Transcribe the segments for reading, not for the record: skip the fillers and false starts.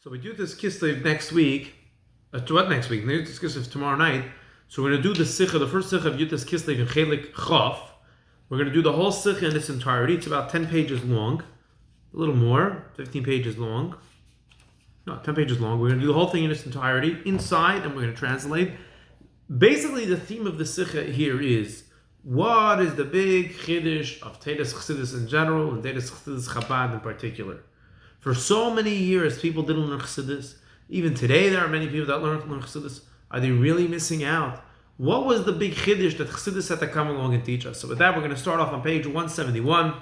So we do this Kislev next week. What next week? This Kislev tomorrow night. So we're going to do the Sikha, the first Sikha of Yutas Kislev in Chelik Chaf. We're going to do the whole Sikha in its entirety. It's about 10 pages long. A little more, 15 pages long. No, 10 pages long. We're going to do the whole thing in its entirety, inside, and we're going to translate. Basically, the theme of the Sikha here is, what is the big chiddush of Teres Chassidus in general, and Teres Chassidus Chabad in particular? For so many years, people didn't learn chassidus. Even today, there are many people that learn chassidus. Are they really missing out? What was the big chiddush that chassidus had to come along and teach us? So with that, we're going to start off on page 171,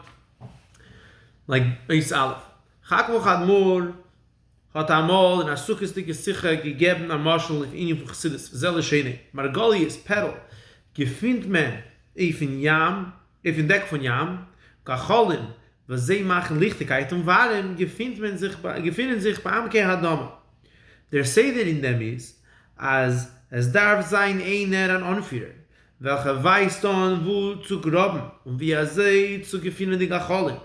like Beis Aleph. Chakvo Chadmur hat amol in Asukis Dike Sicha gegeben am Marshal if Inyan for chassidus. Zelle Shene. Margoli is pedal. Gefind men if in Deck von Yam, Kacholim, was sie machen Lichtigkeit und warum befinden sich bei Amke Hadama. Der Seder in dem ist, als es darf sein einer an Anführer, welcher weiß dann, wo zu graben und wie sie zu gefinden die Gacholim.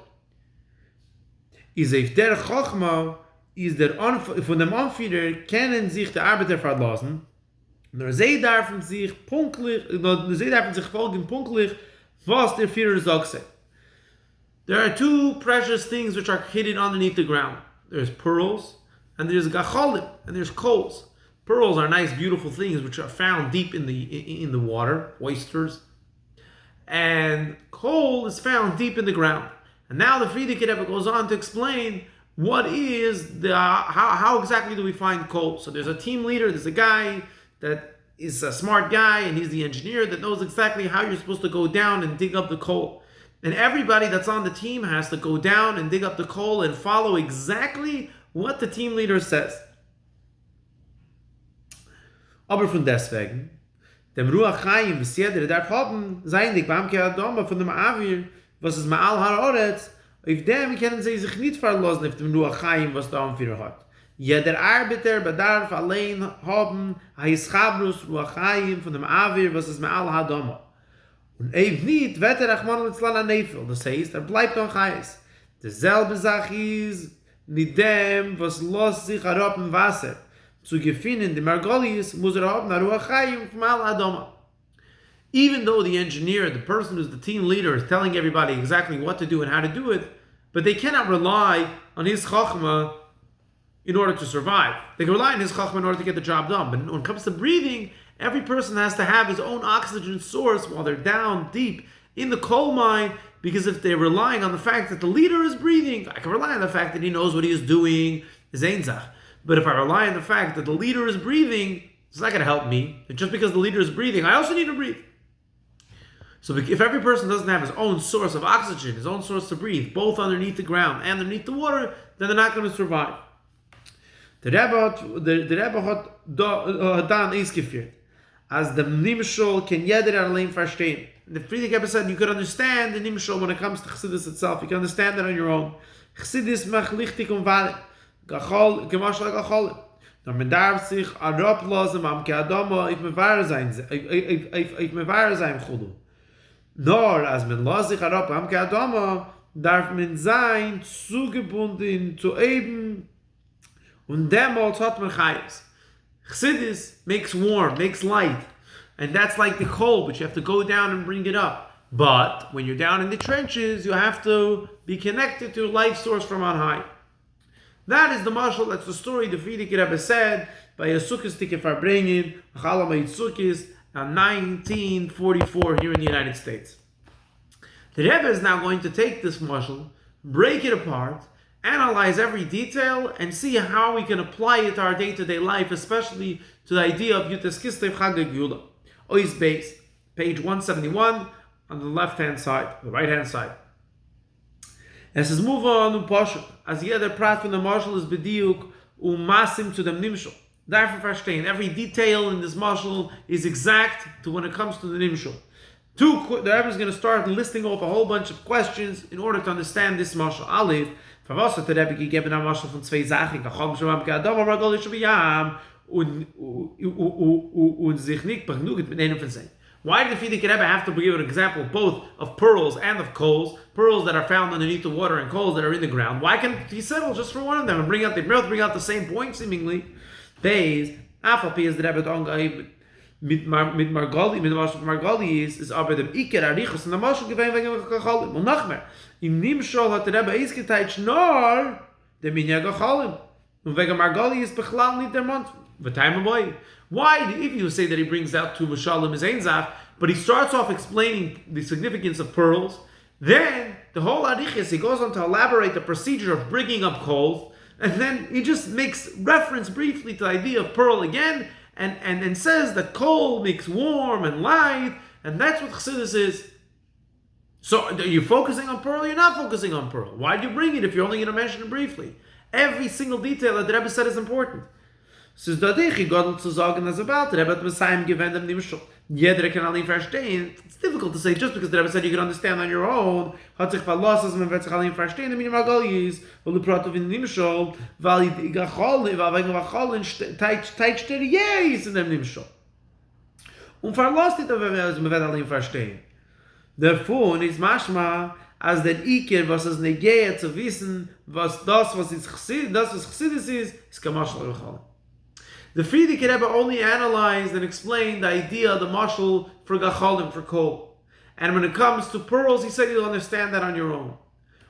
Ist auf der Chochma, ist von dem Anführer können sich die Arbeiter verlassen, nur sie dürfen sich folgen punktlich, was der Führer sagt. There are two precious things which are hidden underneath the ground. There's pearls, and there's gacholim, and there's coals. Pearls are nice, beautiful things which are found deep in the water, oysters. And coal is found deep in the ground. And now the Frierdiker Rebbe goes on to explain what is how exactly do we find coal. So there's a team leader, there's a guy that is a smart guy, and he's the engineer that knows exactly how you're supposed to go down and dig up the coal. And everybody that's on the team has to go down and dig up the coal and follow exactly what the team leader says. Aber von deswegen, dem Ruach Chaim, was jeder darf haben, sein dich beim Keadoma von dem Avir, was es Ma'al Ha'aretz, auf dem können sie sich nicht verlassen auf dem Ruach Chaim, was der Anführer hat. Jeder Arbeiter bedarf allein haben, Ha'ischabrus Ruach Chaim von dem Avir, was es Ma'al Ha'adoma. Und eben nicht, wird Rachman Litzlan an Neifel. Das heißt, bleibt an Chais. Derselbe Sache ist, mit dem, was los sich herab im Wasser. Zu gefinnen, die Margolis, muss haben, Ruach Chaim vom Al-Adama. Even though the engineer, the person who's the team leader, is telling everybody exactly what to do and how to do it, but they cannot rely on his Chachma in order to survive. They can rely on his Chachma in order to get the job done. But when it comes to breathing, every person has to have his own oxygen source while they're down deep in the coal mine, because if they're relying on the fact that the leader is breathing, I can rely on the fact that he knows what he is doing, is Einzach. But if I rely on the fact that the leader is breathing, it's not going to help me. And just because the leader is breathing, I also need to breathe. So if every person doesn't have his own source of oxygen, his own source to breathe, both underneath the ground and underneath the water, then they're not going to survive. The Rebbe hat da an Eis geführt. As the Nimshol can jeder allein verstehen. The Frierdiker Rebbe said you could understand the Nimshol when it comes to chassidus itself. You can understand it on your own. Chassidus mach lichtig und wahr. Gachol, gemashal gachol. Dann man darf sich arablassen am Keadama if me wahr sein chudu. Nor as man las sich arab am Keadama darf man sein zugebunden zu eben und demals hat man chayes. Chassidus makes warm, makes light. And that's like the coal, but you have to go down and bring it up. But when you're down in the trenches, you have to be connected to a life source from on high. That is the mashal, that's the story the Frierdiker Rebbe said by Asukis Dike Verbringen, Chalama Yitzukis, in 1944 here in the United States. The Rebbe is now going to take this mashal, break it apart, analyze every detail, and see how we can apply it to our day-to-day life, especially to the idea of Yutas Kislev Chag Geula. Ois base, page 171 on the left-hand side, the right-hand side. Es ist move on Pashut, as jeder Prat von der Marshal is bediuk masim zu dem Nimshol. Therefore, verstehen, every detail in this Marshal is exact to when it comes to the Nimshol. The Rebbe is going to start listing off a whole bunch of questions in order to understand this Marshal. Aleph, für was hat der Rebbe gegeben am Marshal von zwei Sachen, Gachom Shabam Ke'adam, aber Golish B'yam, und sich nicht begnügt mit einem von sein. Why did the Frierdiker Rebbe have to give an example both of pearls and of coals? Pearls that are found underneath the water and coals that are in the ground. Why can't he settle just for one of them and bring out the same point seemingly? Beis, Afapi is the Rebbe Ongai mit Margali is aber dem Iker Arichus und der Moschel gewähnt wegen Gachalim. Und noch mehr, im Nimschol hat der Rebbe ausgeteilt nur dem Minja Gachalim. Und wegen Margali ist Bechlal nicht der Mond. Why, if you say that he brings out two Mashalim is Einzach, but he starts off explaining the significance of pearls, then the whole Arichis, he goes on to elaborate the procedure of bringing up coals, and then he just makes reference briefly to the idea of pearl again, and says that coal makes warm and light, and that's what chassidus is. So are you focusing on pearl or you're not focusing on pearl? Why do you bring it if you're only going to mention it briefly? Every single detail that the Rebbe said is important. So dadurch Gott zu sagen, as about the Rebbe hat Messiah gewend am Nimschul. Jeder kann allein verstehen. It's difficult to say just because the Rebbe said you can understand on your own. Hat sich verlassen, man wird sich allein verstehen. Der Minimum Galis, weil du pratov in Nimschul, weil die Gacholin, weil wegen Gacholin teitsch der Jeis in dem Nimschul. Und verlasst nicht, man wird allein verstehen. Davon ist manchmal als der Iker, was es negeht zu wissen, was Chassidus ist Kamashal Gacholin. The Frierdiker Rebbe only analyzed and explained the idea of the mashal for gachalim, for coal. And when it comes to pearls, he said you'll understand that on your own.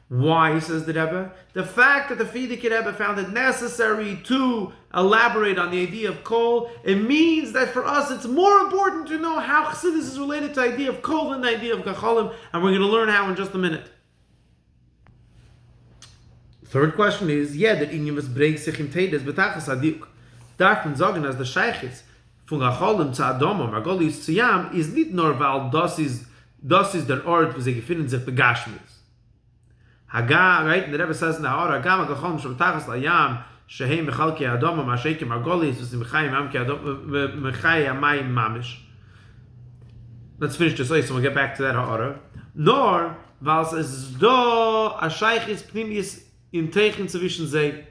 Why, says the Rebbe? The fact that the Frierdiker Rebbe found it necessary to elaborate on the idea of coal, it means that for us it's more important to know how chassidus is related to the idea of coal than the idea of gachalim, and we're going to learn how in just a minute. Third question is, that Inyamas breaks sich im Tedes betachas adiuk. Darf man sagen, dass der Sheichis von Gacholim zu Adama, Margolius zu Yam, ist nicht nur, weil das ist der Ort, wo sie gefunden sich begashmis. Haga, right, and the Rebbe says in the Hora, Hagam Gacholim Shabbatachas la Yam, Shehem Mechalki Adama, Masheke Margolius, was Mechayim Amki Adama, Mechayim Amayim Mamish. Let's finish this way, so we'll get back to that Hora. Nor, weil es ist da, a Sheichis Pnimis in Teichen zwischen sie,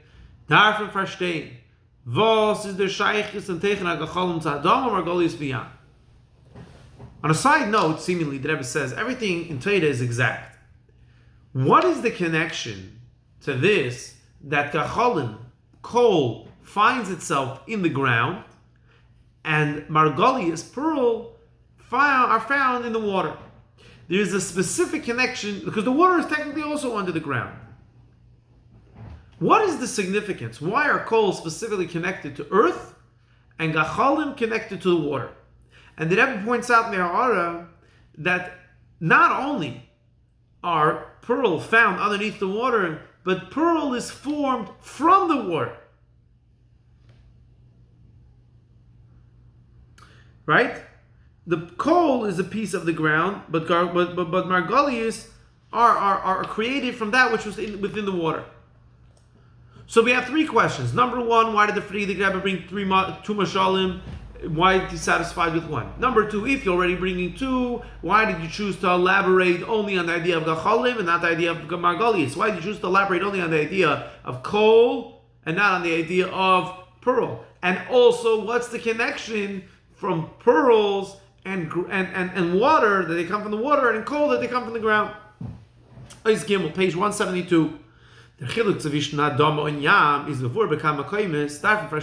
darf man verstehen, was is der Sheichis and Teichen HaGacholim Tzadam or Margolius B'Yam? On a side note, seemingly, the Rebbe says everything in Torah is exact. What is the connection to this that Gacholim, coal, finds itself in the ground and Margolius, pearl, are found in the water? There is a specific connection because the water is technically also under the ground. What is the significance? Why are coals specifically connected to earth and gachalim connected to the water? And the Rebbe points out in the Ha'ara that not only are pearl found underneath the water, but pearl is formed from the water. Right? The coal is a piece of the ground, but Margolius are created from that which was within the water. So we have three questions. Number one, why did the Frierdiker Rebbe bring two mashalim? Why did he satisfied with one? Number two, if you're already bringing two, why did you choose to elaborate only on the idea of gachalim and not the idea of margolius? Why did you choose to elaborate only on the idea of coal and not on the idea of pearl? And also, what's the connection from pearls and water that they come from the water and coal that they come from the ground? Page 172. Der Chiluk zwischen Adama und Yam ist bevor bekam Koimes, darf man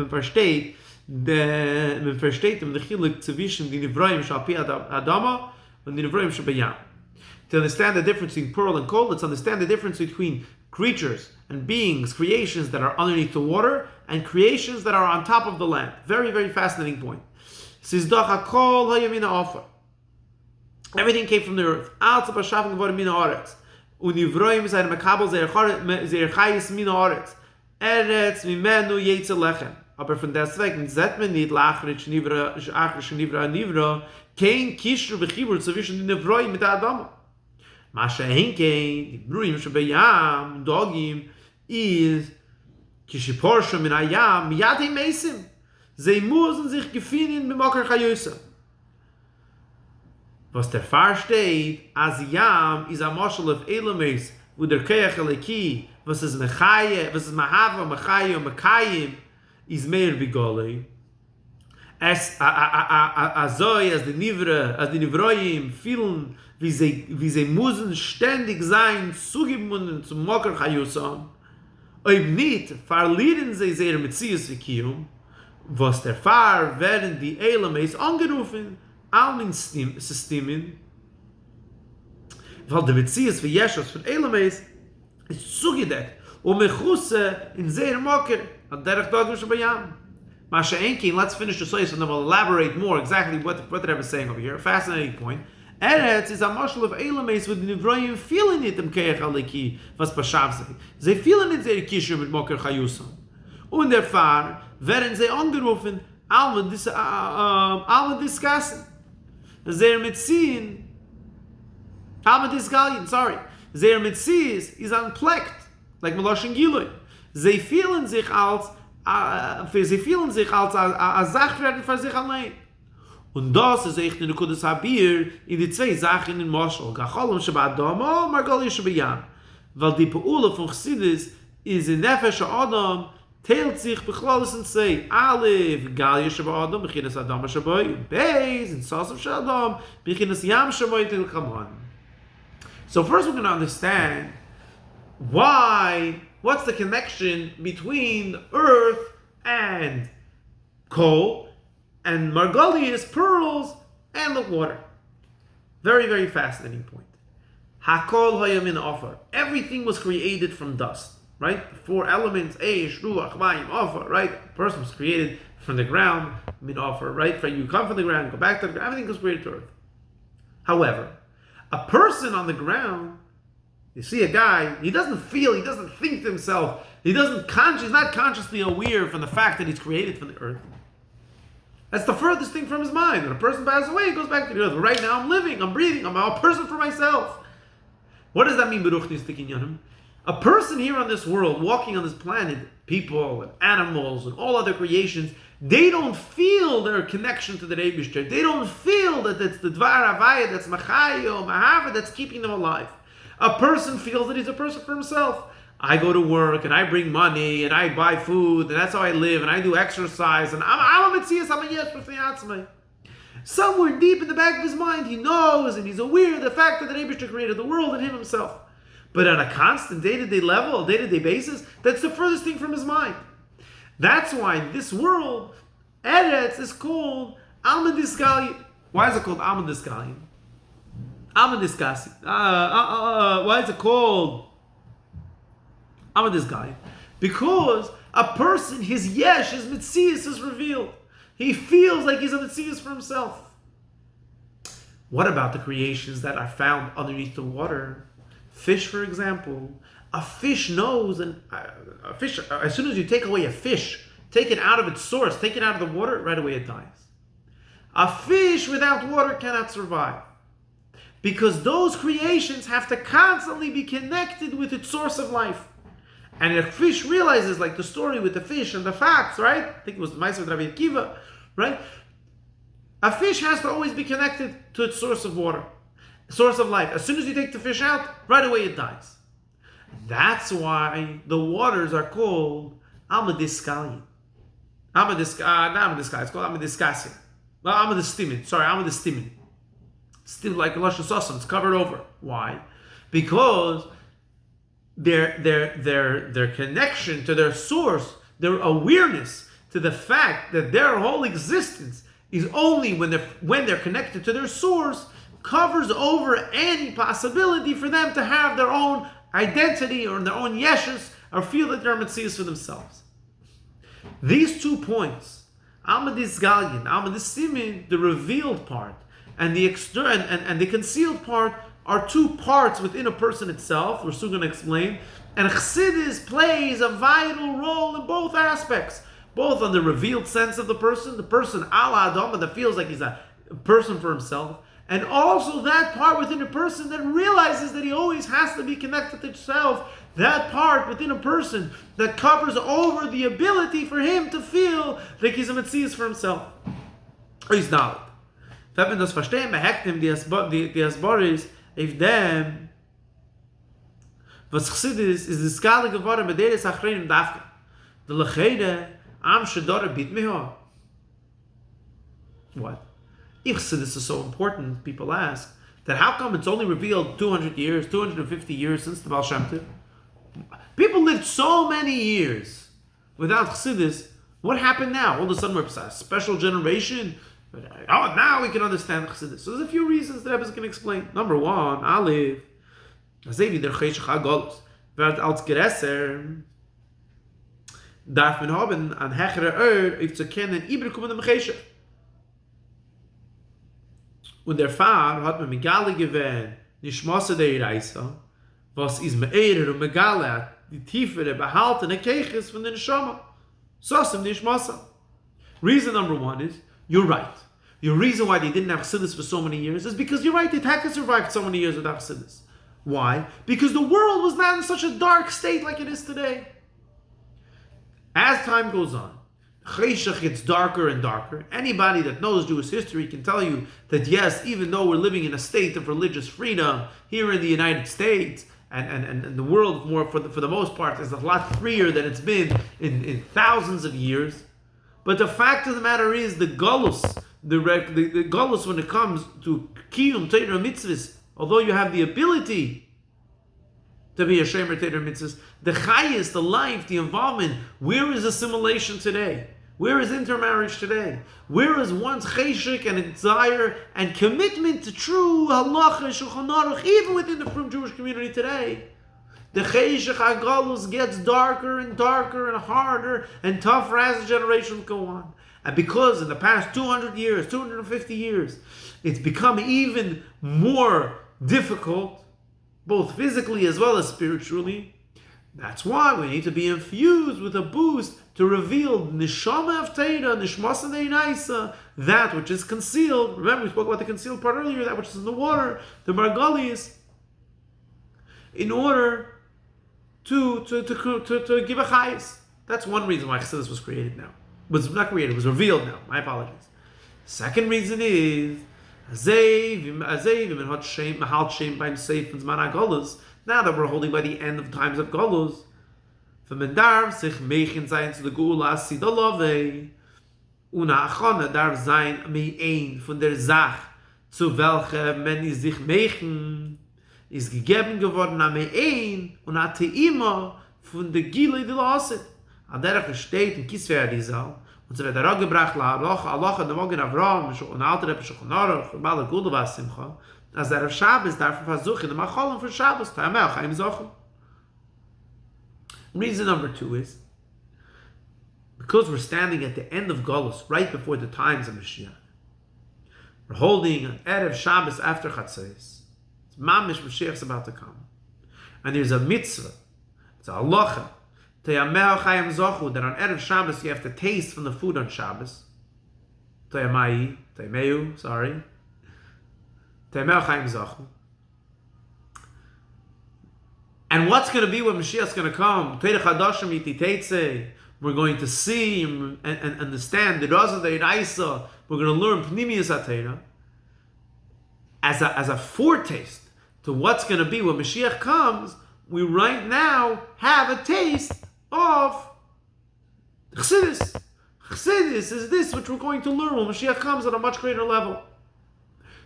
versteht der Chiluk zwischen den Nivroim Shalpi Adama und den Nivroim Shalpi Yam. To understand the difference between pearl and coal, let's understand the difference between creatures and beings, creations that are underneath the water and creations that are on top of the land. Very, very fascinating point. Everything came from the earth. Und die Vroim seine Makabel sehr chayis min haaretz. Eretz mimenu yetze lechem. Aber von deswegen sieht man nicht lachrisch nivra kein Kishru bechibur zwischen den Vroim mit der Adama. Masha henke, die Bruim shebeyam, dogim, is kishiporsha min ayam, miyate meisim. Sie müssen sich gefinnen mit Mokar Chayusa. Was der Fahr steht, as Yam is a mashal of Elames, wo der Keach Eleki, was is Mechaye, was is Mahava, Mechaye, Mekayim, is mehr Bigolei. as die Nivroim fühlen, wie sie müssen ständig sein, zugebunden zum Mocker Chayusam, ob nicht, verlieren sie sehr Metzius Vikium, was der Fahr werden die Elemes angerufen, allen Systemen, weil der Metzius für Yeshus von Elemes ist zugedeckt, und Mechusse in sehr Mocker, an derech Dagdush Bayam. Masha Enkin, let's finish the source and then we'll elaborate more exactly what the Rebbe is saying over here. A fascinating point. Eretz is a marshal of Eilames with the Nivroim feeling it im Keich Aleki, was Pashav sei. Sie feeling it sehr Kishu mit Moker Chayusam. Und der Fahr werden sie angerufen, Alma discussen. Sehr Metziin, Alma disgalien, sorry. Sehr Metziis is unplecked, like Meloshin Gilui. Sie fühlen sich als a Sachwerden für sich allein. Und das ist echt in der Kudas Habir in die zwei Sachen in Moschel. Gacholem Shabbat Dama, Margoli Shabbayam. Weil die Peule von chasidus ist in Nefesh Adam, teilt sich Bechlalis und sei, Alef, Galia Shabbat Adam, Bechinas Adam Shabbai, Beis, in Sasam Shabbat Adam, Bechinas Yam Shabbai Tel Kaman. So first we're going to understand what's the connection between earth and coal, and Margolius, pearls, and the water. Very, very fascinating point. Hakol hayamin offer. Everything was created from dust, right? Four elements, Eish, Ruach, Mayim, offer, right? A person was created from the ground, min offer, right? You come from the ground, go back to the ground, everything was created to earth. However, a person on the ground, you see a guy, he doesn't feel, he doesn't think to himself, he's not consciously aware from the fact that he's created from the earth. That's the furthest thing from his mind. When a person passes away, he goes back to the earth. But right now I'm living, I'm breathing, I'm a person for myself. What does that mean, Beruchnis Tikinyanim? A person here on this world, walking on this planet, people and animals and all other creations, they don't feel their connection to the Rebishter. They don't feel that it's the Dvar Havaya, that's Machayo, Mahava, that's keeping them alive. A person feels that he's a person for himself. I go to work and I bring money and I buy food and that's how I live and I do exercise and I'm a Metzias, I'm a Yesh B'fnei Atzmai. Somewhere deep in the back of his mind, he knows and he's aware of the fact that the Rebishter created the world and him himself. But on a constant day-to-day level, day-to-day basis, that's the furthest thing from his mind. That's why this world, Eretz, is called Alma Disgalien. Why is it called Alma Disgalien? Alma Disgalien. Why is it called Alma Disgalien? Because a person, his yesh, his metzius is revealed. He feels like he's a metzius for himself. What about the creations that are found underneath the water? Fish, for example. A fish knows, and a fish, as soon as you take away a fish, take it out of its source, take it out of the water, right away it dies. A fish without water cannot survive. Because those creations have to constantly be connected with its source of life. And if a fish realizes, like the story with the fish and the fox, right? I think it was the Ma'aseh with Rabbi Akiva, right? A fish has to always be connected to its source of water, source of life. As soon as you take the fish out, right away it dies. That's why the waters are called Alma Disgalien. Not Alma Disgalien, it's called Alma Disgasia. Well, Alma Distimin. Sorry, Alma Distimin. Still like a Lashon Sasson, it's covered over. Why? Because their connection to their source, their awareness to the fact that their whole existence is only when they're connected to their source, covers over any possibility for them to have their own identity or their own yeshus or feel that they're metzius for themselves. These 2 points, Alma Disgalien, Alma Distimin, the revealed part, and the and the concealed part, are 2 parts within a person itself, we're soon going to explain, and chasidus plays a vital role in both aspects, both on the revealed sense of the person ala adama that feels like he's a person for himself, and also that part within a person that realizes that he always has to be connected to himself, that part within a person that covers over the ability for him to feel like he's a metzius for himself. Or he's not. Wenn wir das verstehen, beheckt ihm die Asboris, if them, was chasidus is the skala geworden mit der Sachrein dafke. The lechede am shador bit meha. What? If chassidus is so important, people ask, that how come it's only revealed 200 years, 250 years since the Baal Shem Tov? People lived so many years without chassidus. What happened now? All of a sudden we're a special generation. Oh, now we can understand chassidus. So there's a few reasons that Rebbe can explain. Number one, Aleph, Azevi der Cheshach HaGolus, wird als Geresser darf man haben an hechere auf zu kennen, überkommen dem Cheshach. Und der Pfarr hat mir Megale gewähnt, die Schmosse der Reise, was ist Me'erer und Megale, die tiefere, behaltene Keches von den Neshama. So ist die Schmosse. Reason number one is, you're right. Your reason why they didn't have chassidus for so many years is because you're right, they had to survive so many years without chassidus. Why? Because the world was not in such a dark state like it is today. As time goes on, Cheshach gets darker and darker. Anybody that knows Jewish history can tell you that yes, even though we're living in a state of religious freedom here in the United States, and the world more for the most part is a lot freer than it's been in thousands of years, but the fact of the matter is the galus, the galus when it comes to kiyum Torah mitzvahs, although you have the ability to be a shomer Torah mitzvahs, the chayis, the life, the involvement, where is assimilation today? Where is intermarriage today? Where is one's cheshik and desire and commitment to true halacha, shluchim-rock, even within the frum Jewish community today? The cheshik hagalus gets darker and darker and harder and tougher as the generations go on. And because in the past 200 years, 250 years, it's become even more difficult, both physically as well as spiritually, that's why we need to be infused with a boost to reveal neshama of Torah, nishmasa deinaisa, that which is concealed. Remember, we spoke about the concealed part earlier, that which is in the water, the margalis, in order to give a chayis. That's one reason why chassidus was created now. Was not created, was revealed now. My apologies. Second reason is now that we're holding by the end of times of Golus, von darf sich mechen sein zu der Gula Sidolove, und achone darf sein mein von der Sach, zu welcher man sich mechen, ist gegeben geworden am ein und hatte immer von der Gile de Lasse. An der steht in Kisver Rizal, und so wird gebracht la Allah und der Morgen Avram und alter Shluchim-rock und alle Gula was Simcha. As auf Shabbos darf versuchen, the Macholem for Shabbos, Ta'amel, Chaim Zochel. Reason number two is, because we're standing at the end of Golus, right before the times of Mashiach, we're holding an Erev Shabbos after Chatzos. It's Mamish, Mashiach's about to come. And there's a mitzvah, it's a halacha, Ta'amel, Chaim Zochel, that on Erev Shabbos you have to taste from the food on Shabbos. Ta'ameu, sorry. And what's going to be when Mashiach's going to come? We're going to see and understand the Raza the Iraisa. We're going to learn Pnimiyas HaTeira as a foretaste to what's going to be when Mashiach comes. We right now have a taste of chassidus. Chassidus is this which we're going to learn when Mashiach comes at a much greater level.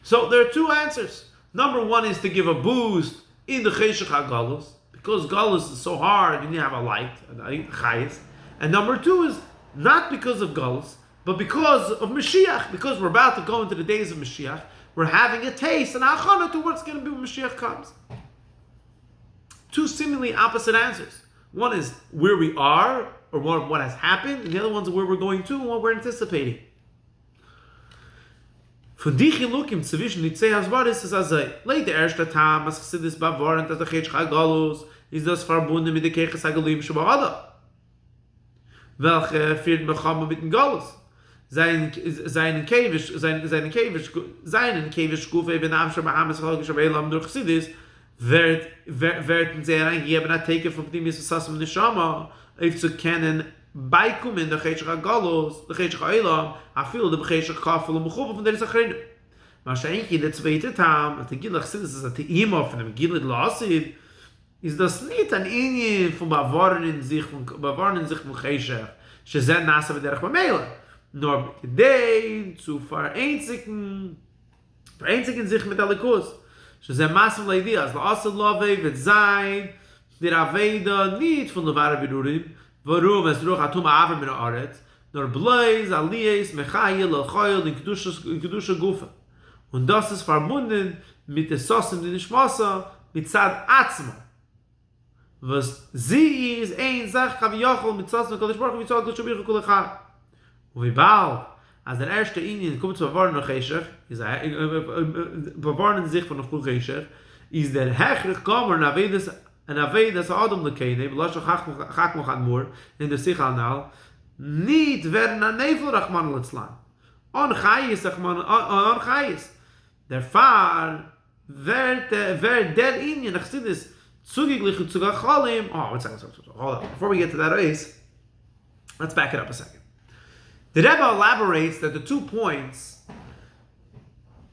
So there are two answers. Number one is to give a boost in the Cheshach HaGalus, because Galus is so hard, you need to have a light, chayis. And number two is not because of Galus, but because of Mashiach, because we're about to go into the days of Mashiach, we're having a taste and achana to what's going to be when Mashiach comes. Two seemingly opposite answers. One is where we are, or what has happened, and the other one's where we're going to and what we're anticipating. Von die Chilukim zwischen die zwei Hasbaris ist also, leit der erste Tam, als chassidus bewahrend, dass der Cheshach HaGalus ist das verbunden mit der Keches HaGalim Shabbat, welche führt Mechama mit dem Galus. Seinen Kevish Kufe, wenn Amshar Bahamas Chalgish Abelam durch Chassidus, werden sie reingegeben, ein Teke von Pnimis Sassam Neshama, zu kennen, beikommen der Cheshach HaGalus, der Cheshach HaElam, afil dem Cheshach Kafel und Mechuva von der Isachrein. Wahrscheinlich der zweite Tam, als der Gilach Chassidus ist, dass der Ima von dem Gilad Lassid, ist das nicht ein Ingen von bewahren in sich von Cheshach, shezen nasa v'derech b'meila. nur gedei zu vereinzigen sich mit der Likus. שזה מסם לידיע, אז לעשות לווי וזין, der Aveda nicht von der wahre Berurim, warum es durch Atum Aver mit der Aretz, nur Bleis, Aliyes, Mechayel, Elchoyel, in Kedusha Gufa. Und das ist verbunden mit der Sosim, die Nishmasa, mit Zad Atzma. Was sie ist, ein Sach, Chaviyochel, mit Sosim, Kodesh Baruch, mit Zad Gushabichu Kulechad. Und wie bald, als der erste Indien kommt zu bewahren nach Cheshach, bewahren sich von der Früh Cheshach, ist der Hechrich Kamer en Avedas Adam lekene, belashe chak moch admur, in der Sicha anal, nicht werden an Nevel Rachman letzlan. On Chayis, on Chayis. Der Fahr, wer der Indien, chassidus, zugeglich und zugacholim, one second, hold on. Before we get to that race, let's back it up a second. The Rebbe elaborates that the 2 points,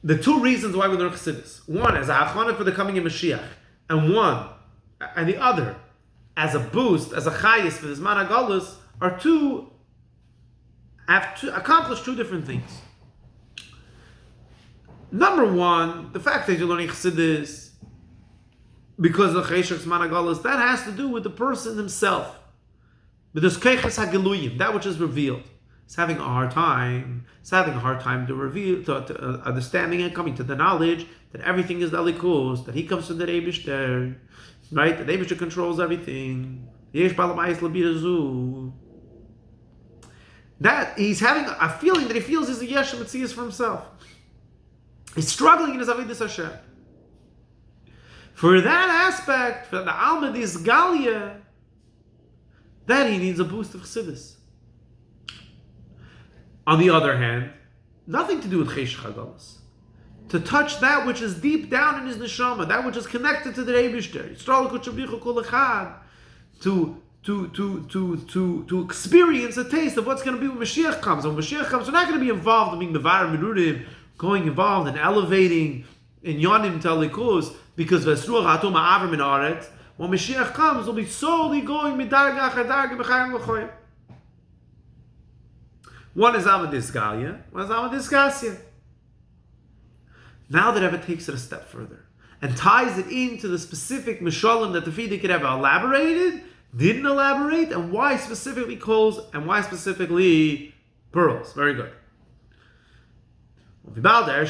the 2 reasons why we learn chassidus. One is a hachana for the coming of Mashiach, and the other as a boost, as a chayis for this man hagalus, have to accomplish 2 different things. Number 1, the fact that you're learning chassidus because of cheshach's man hagalus, that has to do with the person himself. But there's keiches hageluyim, that which is revealed. It's having a hard time to reveal, to understanding and coming to the knowledge that everything is the Likus, that he comes from the Eibishter, right? The Eibishter controls everything. That he's having a feeling that he feels he's a Yeshem Metzias for himself. He's struggling in his Avedis Hashem. For that aspect, for the Alma Galia, that he needs a boost of Chassidus. On the other hand, nothing to do with Cheshach HaGalus. To touch that which is deep down in his neshama, that which is connected to the Eibishter, to experience a taste of what's going to be when Mashiach comes. When Mashiach comes, we're not going to be involved in being Mevar Merurim, going involved in elevating in Yonim Talikus, because Vesruach Atum Ha'aver Min Haaretz, when Mashiach comes, we'll be solely going Midarga Achar Darga B'chayim L'choyim. One is Amadis Galia, one is Amadis Gasya. Now the Rebbe takes it a step further and ties it into the specific Mishalim that the Frierdiker Rebbe elaborated, didn't elaborate, and why specifically coals and why specifically pearls. Very good. Because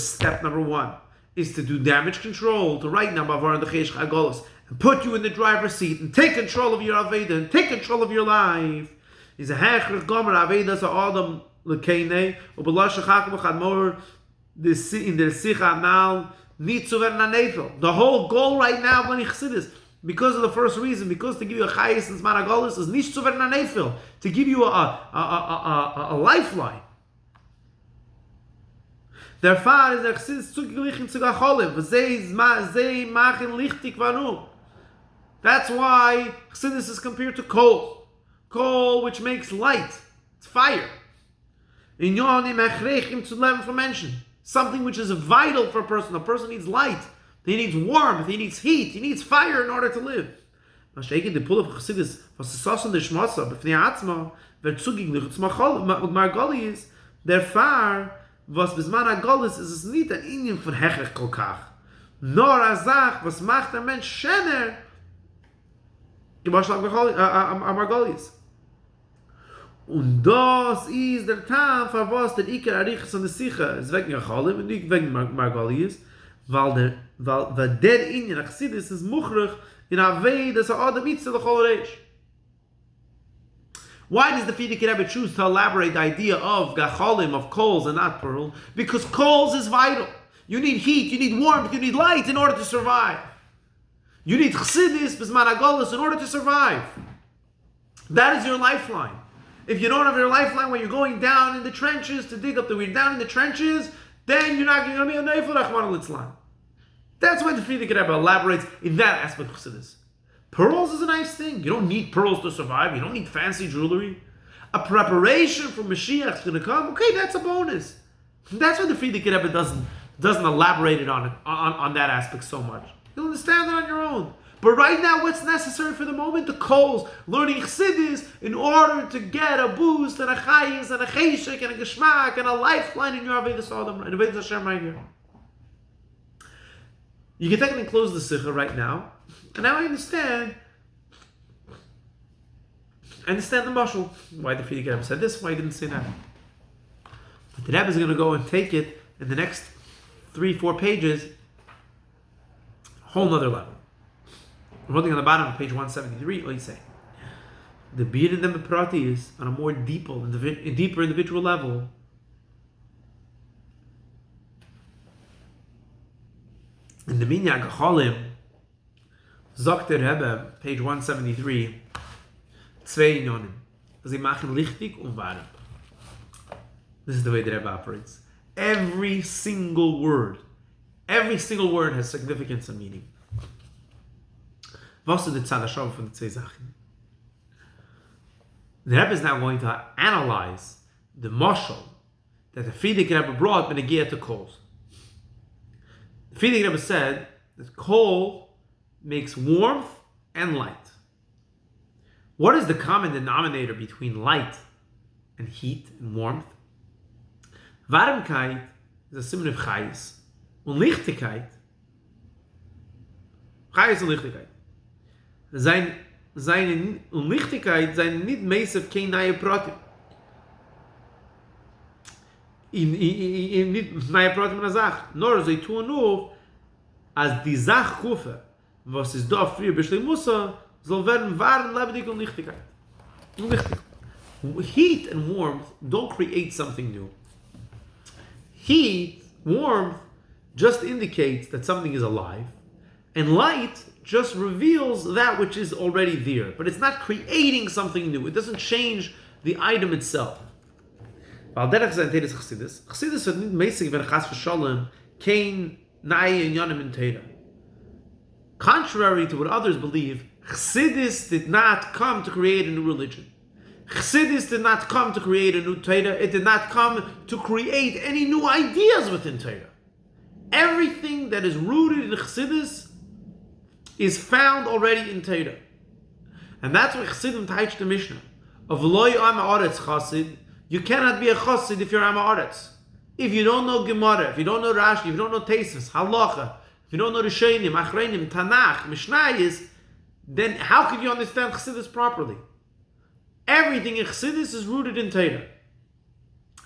step number 1 is to do damage control, to right now Bavaran the Cheshach HaGolus, and put you in the driver's seat and take control of your Aveda and take control of your life. Is a hechrich gomer Avedas Adam lekene, ubelashe chak mochad mor in der Sicha anal nicht zu werden anefel. The whole goal right now of learning chassidus, because of the first reason, because to give you a chayis and zman hagalus, is nicht zu werden anefel, to give you a lifeline. Der Fahr ist der Chassidus zugeglichen zu gacholim, v'zei machen lichtig vanu. That's why chassidus is compared to coal. Coal which makes light. It's fire. In yonim echrechim zu leben for Menschen. Something which is vital for a person. A person needs light. He needs warmth. He needs heat. He needs fire in order to live. Mashiach the pull of chassidus, was es sassen der Schmassa, b'fnei atzma, wird zugeglichen zu Margolis, der Fahr, was bisman hagolis ist es nicht ein Indian von hechrech kolkach. Nor a Sach, was macht der Mensch schöner, Margolis. Und das ist der Tam, für was der Iker Arichas an der Sicha ist wegen Acholim und nicht wegen Margolis, weil der Indian Chassidus ist muchrich in a way that's a Adam Mitzvah l'chol reish. Why does the Frierdiker Rebbe choose to elaborate the idea of gacholim, of coals and not pearl? Because coals is vital. You need heat, you need warmth, you need light in order to survive. You need chassidus, bisman hagolos, in order to survive. That is your lifeline. If you don't have your lifeline when you're going down in the trenches to dig up the weed, down in the trenches, then you're not going to be a neifel rachman litzlan. That's why the Frierdiker Rebbe elaborates in that aspect of chassidus. Pearls is a nice thing. You don't need pearls to survive. You don't need fancy jewelry. A preparation for Mashiach is going to come. Okay, that's a bonus. That's why the Frierdiker Rebbe doesn't elaborate it on that aspect so much. You'll understand it on your own. But right now, what's necessary for the moment? The kols. Learning chassidus in order to get a boost and a chayis and a cheshik and a geschmack and a lifeline in your Avodas Adam, and Avodas Hashem right here. You can technically close the sikha right now. And now I understand the mashal. Why the Frierdiker Rebbe said this, why he didn't say that. But the Rebbe is going to go and take it in the next 3-4 pages, a whole nother level. I'm holding on the bottom of page 173, what do you say? The yiddin and the prati is on a more deeper individual level. In the Minyan Gecholim, sagt der Rebbe, page 173, zwei Inyonim. Sie machen richtig und wahr. This is the way the Rebbe operates. Every single word has significance and meaning. Was ist the tzad hashav von den zwei Sachen? The Rebbe is now going to analyze the mashal that the Frierdiker Rebbe brought when he gave to coals. The Frierdiker Rebbe said that coal makes warmth and light. What is the common denominator between light and heat and warmth? Warmkeit is a symbol of chayis. Und Lichtigkeit, chayis und Lichtigkeit. Seine Unlichtigkeit, seine nicht meisef kein neue Pratim. Nicht neue Pratim in der Sache. Nur sie tun nur, als die Sache kufe, was ist da früher bestimmt muss, soll werden wahren lebendig und Lichtigkeit. Heat and warmth don't create something new. Heat, warmth, just indicates that something is alive, and light just reveals that which is already there, but it's not creating something new. It doesn't change the item itself. Chassidus hat nicht mäßig, wenn chas v'sholem kein nae inyanim in Torah. Contrary to what others believe, Chassidus did not come to create a new religion. Chassidus did not come to create a new Torah. It did not come to create any new ideas within Torah. Everything that is rooted in Chassidus is found already in Torah. And that's why Chassidim teach the Mishnah. Of loy am haaretz chassid, you cannot be a chassid if you're am haaretz. If you don't know Gemara, if you don't know Rashi, if you don't know Tosfos, Halacha, if you don't know Rishonim, Achronim, Tanakh, Mishnayos, then how could you understand Chassidus properly? Everything in Chassidus is rooted in Torah.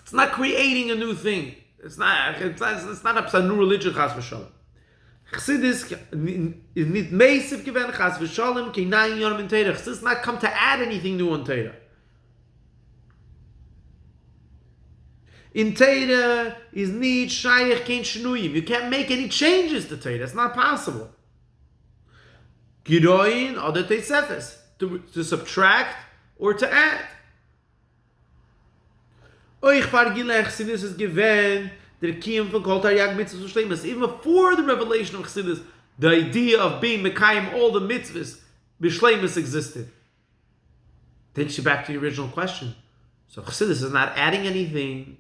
It's not creating a new thing. It's not a new religion, chas v'shalom. Chassidus is nicht meisiv given chas v'shalom ki nayin yom in Torah. Chassidus does not come to add anything new on Torah. In Torah is nicht shayach kein shnuyim. You can't make any changes to Torah. It's not possible. Giroin or the Tosfos to subtract or to add. Euch fargile Chassidus is given the kiyum von kol taryag mitzvahs u'shleimus. Even before the revelation of Chassidus, the idea of being mekayim all the mitzvahs b'shleimus existed. Takes you back to the original question. So Chassidus is not adding anything.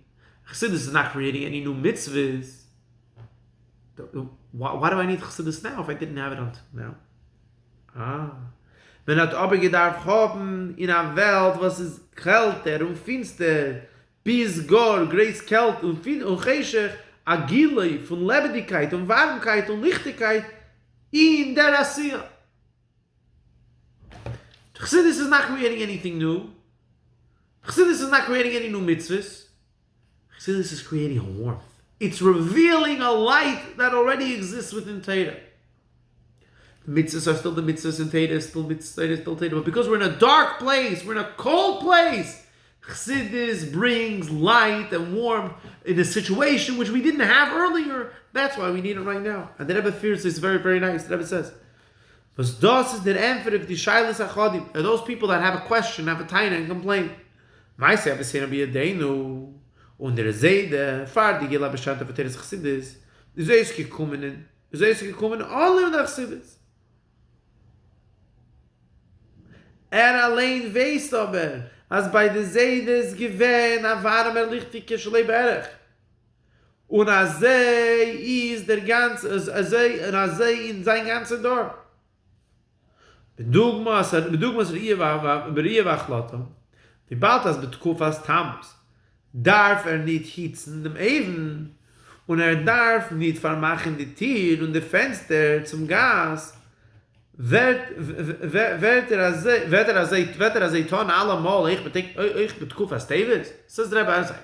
Chassidus is not creating any new mitzvahs. Why do I need Chassidus now if I didn't have it until now? Wenn hat aber gedarf haben in einer Welt, was ist kälter und finster, bis gar greis kalt und cheshech, agile von Lebendigkeit und Warmkeit und Lichtigkeit in der Asiya. Chassidus is not creating anything new. Chassidus is not creating any new mitzvahs. Chassidus is creating a warmth. It's revealing a light that already exists within Torah. The mitzvahs are still the mitzvahs in Torah, still mitzvahs, still Torah. But because we're in a dark place, we're in a cold place, Chassidus brings light and warmth in a situation which we didn't have earlier. That's why we need it right now. And the Rebbe fears this very, very nice. The Rebbe says, "Was das ist der Empfer of die Shailas Achadim." Are those people that have a question, have a taina and complain? Meise have a seen be a deinu. Und der Seide, fahr die Gila Bestand of Teres Chassidus, ist gekommen, alle nach Chassidus. Allein weiß aber, als bei der Seide ist gewähnt, a warmer Lichtige Schleiberich. Und als sei ist der ganze, als sei in sein ganzer Dorf. Bedugmas Rie wachlato. Wie bald das betkufas Tammuz. Darf nicht hitzen dem Even und darf nicht vermachen die Tür und die Fenster zum Gas. Wird tun allemal ich betkufas Tavis. Says the Rebbe.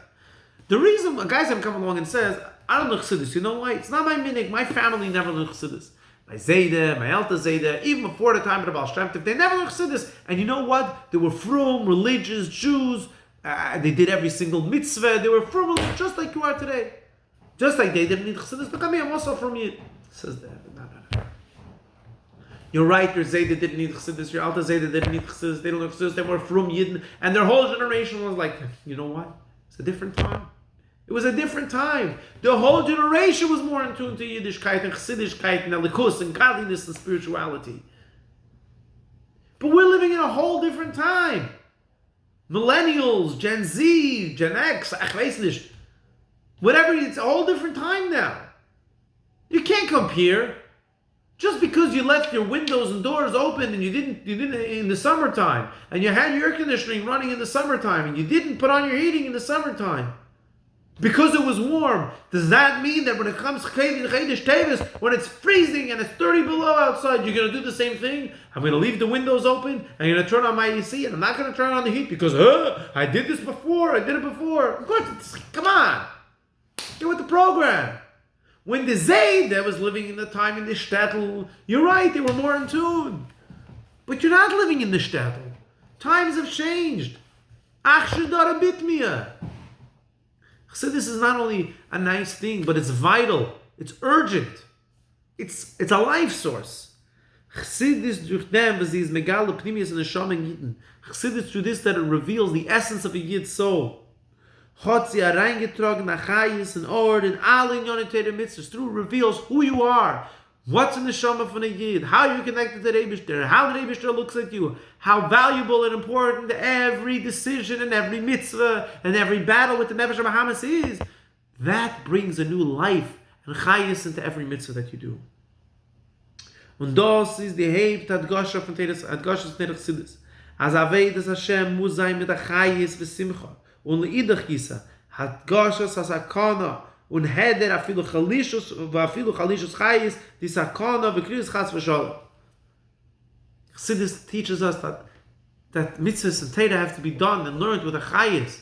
The reason guys have come along and says, I don't know chasidus. You know why? It's not my minig. My family never learned chasidus. My Zayda, my Alta Zayda, even before the time of the Baal Shem Tov, they never learned chasidus. And you know what? They were frum, religious Jews. They did every single mitzvah. They were frum, just like you are today. Just like they didn't need chasidus. Look at me, I'm also from you. Says that. No. You're right, your Zayda didn't need chasidus. Your Alta Zayda didn't need chasidus. They don't learn chasidus. They were frum, yiddin. And their whole generation was like, you know what? It's a different time. It was a different time. The whole generation was more in tune to Yiddishkeit and Chassidishkeit and Elikus and godliness and spirituality. But we're living in a whole different time. Millennials, Gen Z, Gen X, ich weiß nicht. Whatever, it's a whole different time now. You can't compare. Just because you left your windows and doors open and you didn't in the summertime, and you had your air conditioning running in the summertime, and you didn't put on your heating in the summertime, because it was warm, does that mean that when it comes to Chodesh Tevis, when it's freezing and it's 30 below outside, you're going to do the same thing? I'm going to leave the windows open, I'm going to turn on my AC, and I'm not going to turn on the heat because, I did this before, I did it before. Of course, come on. Get with the program. When the Zayd that was living in the time in the shtetl, you're right, they were more in tune. But you're not living in the shtetl. Times have changed. Ach shedara bitmiyah. So this is not only a nice thing, but it's vital. It's urgent. It's a life source. Chassidus durch dem, was is megale pnimius in the shaman yiddin. Chassidus through this that it reveals the essence of a yid's soul. Hat sie reingetragen nach Chayis and Ord and alle inyonetere mitzvahs. Through reveals who you are, what's in the shama from a yid, how you're connected to the Eibishter, how the Eibishter looks at you, how valuable and important every decision and every mitzvah and every battle with the Nefesh HaBahamas is. That brings a new life and Chayis into every mitzvah that you do. Und das ist die Heibt Adgosha von Teres Chassidus. As Avedas Hashem muss sein mit der Chayis v'simcha. Und leidach gisa hat Goshas hasakana und heder afilu chalishus chayis di sakana v'kriyus chas v'sholem. Chassidus teaches us that mitzvahs and Torah have to be done and learned with a chayis,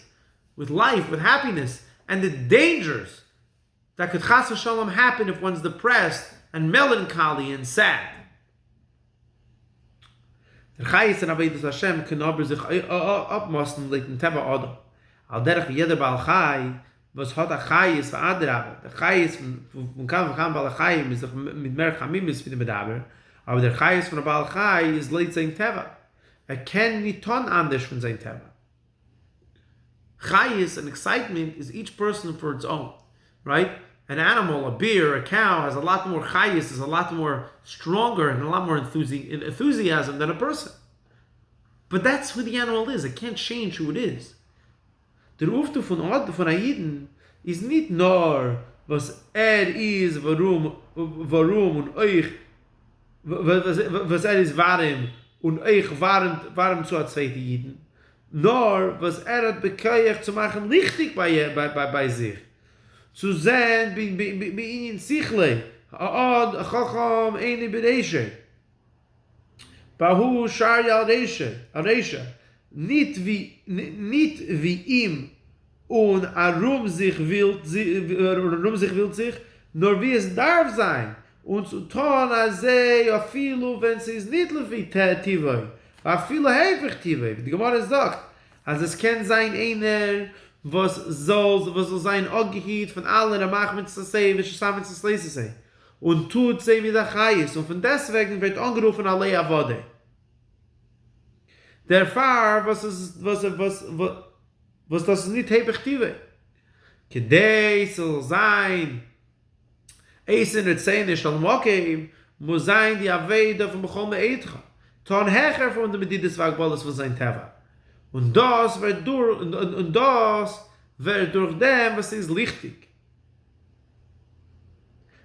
with life, with happiness, and the dangers that could chas v'sholem happen if one's depressed and melancholy and sad. Der chayis and Avedas Hashem can aber sich abmaßen leiten teva adam. Al derech jeder Baal Chai, was hat a Chayis v'adrabe. Der Chayis von kam Baal Chai ist sich mit mehr Chamimis wie der Medaber, aber der Chayis von der Baal Chai ist leid sein Teva. Kann nicht ton anders von sein Teva. Chayis and excitement is each person for its own, right? An animal, a bear, a cow has a lot more Chayis, is a lot more stronger and a lot more enthusiasm than a person. But that's who the animal is. It can't change who it is. Der Uftu von Yiddin ist nicht nur, was ist, warum und euch, was ist warm und euch warm zu einer zweiten Yiddin. Nur, was hat bekeich zu machen, richtig bei sich. Zu sehen, bei ihnen sichle, ha'ad, chacham, eine bereische. Bahu, shari al-reisha. Nicht wie ihm und sich will sich, nur wie es darf sein. Und zu tun, als afilu, wenn sie es nicht lefi tivoi, afilu hefig tivoi. Die Gemara sagt, als es kann sein einer, was soll sein Oggehiet von allen, der macht mit zu sehen, was zusammen zu lesen sei. Und tut sie wie der Chayis. Und von deswegen wird angerufen, Alei Avode. Der Fahr, was das ist nicht hebechtive. Kedei soll sein, Eisen et Zene Shalmokim, muss sein die Aveida von Bechome Eitcha. Ton hecher von dem Medides Wagbolles von sein Teva. Und das wird durch dem, was ist lichtig.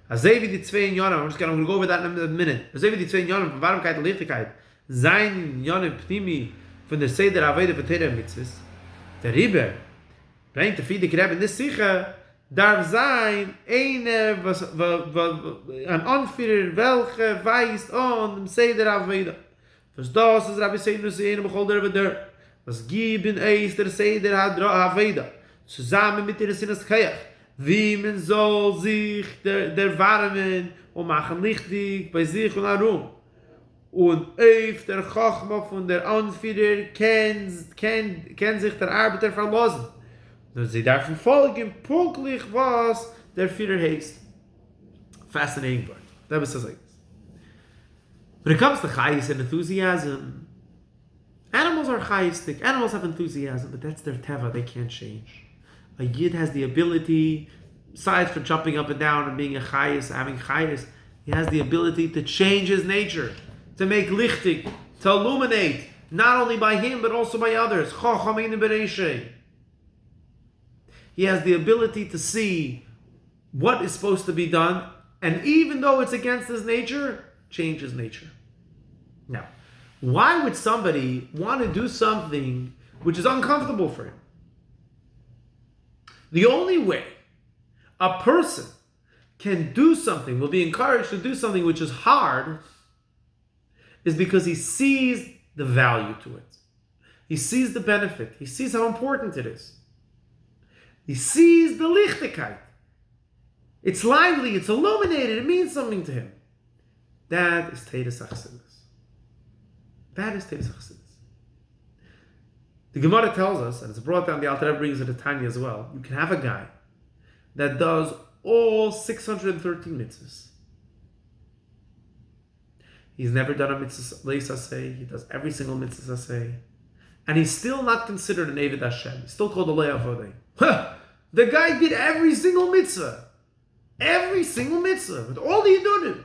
Also wie die 2 Jahren, I'm just going to go over that in a minute. Also wie die 2 Jahren von Warmkeit und Lichtigkeit. sein Yonif Pnimi von der Seder Aveda Vatera Mitzvahs, der Rebbe bringt der Friedrich Rebbe in das Sicher, darf sein einer, was ein Anführer, welcher weist an dem Seder Aveda. Was das ist Rabbi Seinu Seinu Bechol der Rebbe was geben eis der Seder Aveda, zusammen mit der Sinnes Chayach, wie man soll sich der warmen und machen lichtig bei sich und herum. Und auf der Chachma von der Anführer kann sich der Arbeiter verlassen. Und sie dürfen folgen punktlich, was der Führer heißt. Fascinating part. That was like this. When it comes to chayis and enthusiasm, animals are chayistic. Animals have enthusiasm, but that's their teva. They can't change. A yid has the ability, aside from jumping up and down and being a chayis, having chayis, he has the ability to change his nature, to make lichtig, to illuminate, not only by him, but also by others. He has the ability to see what is supposed to be done, and even though it's against his nature, change his nature. Now, why would somebody want to do something which is uncomfortable for him? The only way a person can do something, will be encouraged to do something which is hard, is because he sees the value to it. He sees the benefit. He sees how important it is. He sees the lichtigkeit. It's lively, it's illuminated, it means something to him. That is Teres Chassidus. That is Teres Chassidus. The Gemara tells us, and it's brought down, the Alter Rebbe brings it at Tanya as well, you can have a guy that does all 613 mitzvahs. He's never done a mitzvah leis aseh, he does every single mitzvah aseh, and he's still not considered an Eved Hashem. He's still called a Lei Avodei. The guy did every single mitzvah. Every single mitzvah, with all the yiddunim.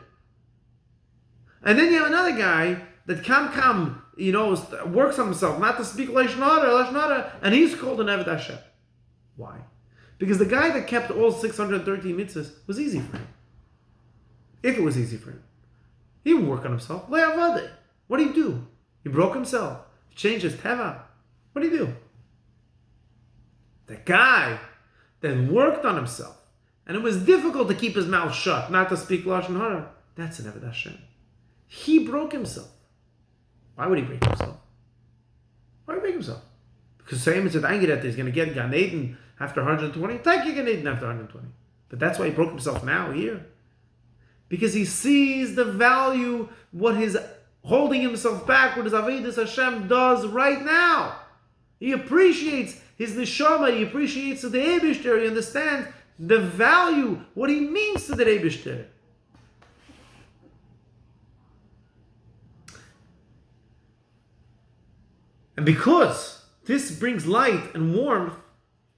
And then you have another guy that works on himself, not to speak Lashon Hara, and he's called an Eved Hashem. Why? Because the guy that kept all 613 mitzvahs was easy for him. If it was easy for him. He would work on himself. Le'avadeh. What do you do? He broke himself. He changed his teva. What do you do? The guy that worked on himself, and it was difficult to keep his mouth shut, not to speak Lashon Hara, that's an Eved Hashem. He broke himself. Why would he break himself? Why would he break himself? Because same as that he's going to get Gan Eden after 120. Take you Gan Eden after 120. But that's why he broke himself now, here. Because he sees the value, what his holding himself back, what his Avedis Hashem does right now. He appreciates his neshama, he appreciates the Eibishter, he understands the value, what he means to the Eibishter. And because this brings light and warmth,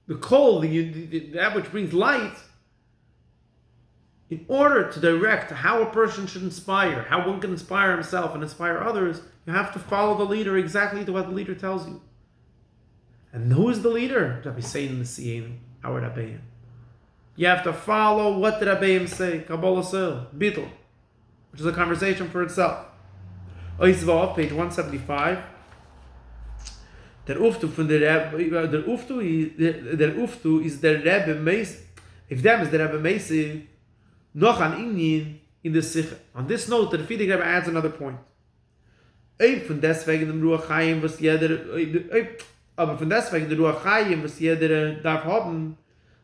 the coal, that which brings light, in order to direct how a person should inspire, how one can inspire himself and inspire others, you have to follow the leader exactly to what the leader tells you. And who is the leader? Rabbi Seinu Nesienu, our Rabbeim. You have to follow what the Rabbeim say, Kabbalah Sil, Bittul, which is a conversation for itself. Oisvav, page 175. Der Uftu von der Uftu is der Rebbe Meis. If them is the Rebbe Meis, noch an Inyan in the Sicher. On this note, the Friedrich Rebbe adds another point. Von deswegen dem Ruach Chaim, was jeder, aber von deswegen der Ruach Chaim, was jeder darf haben,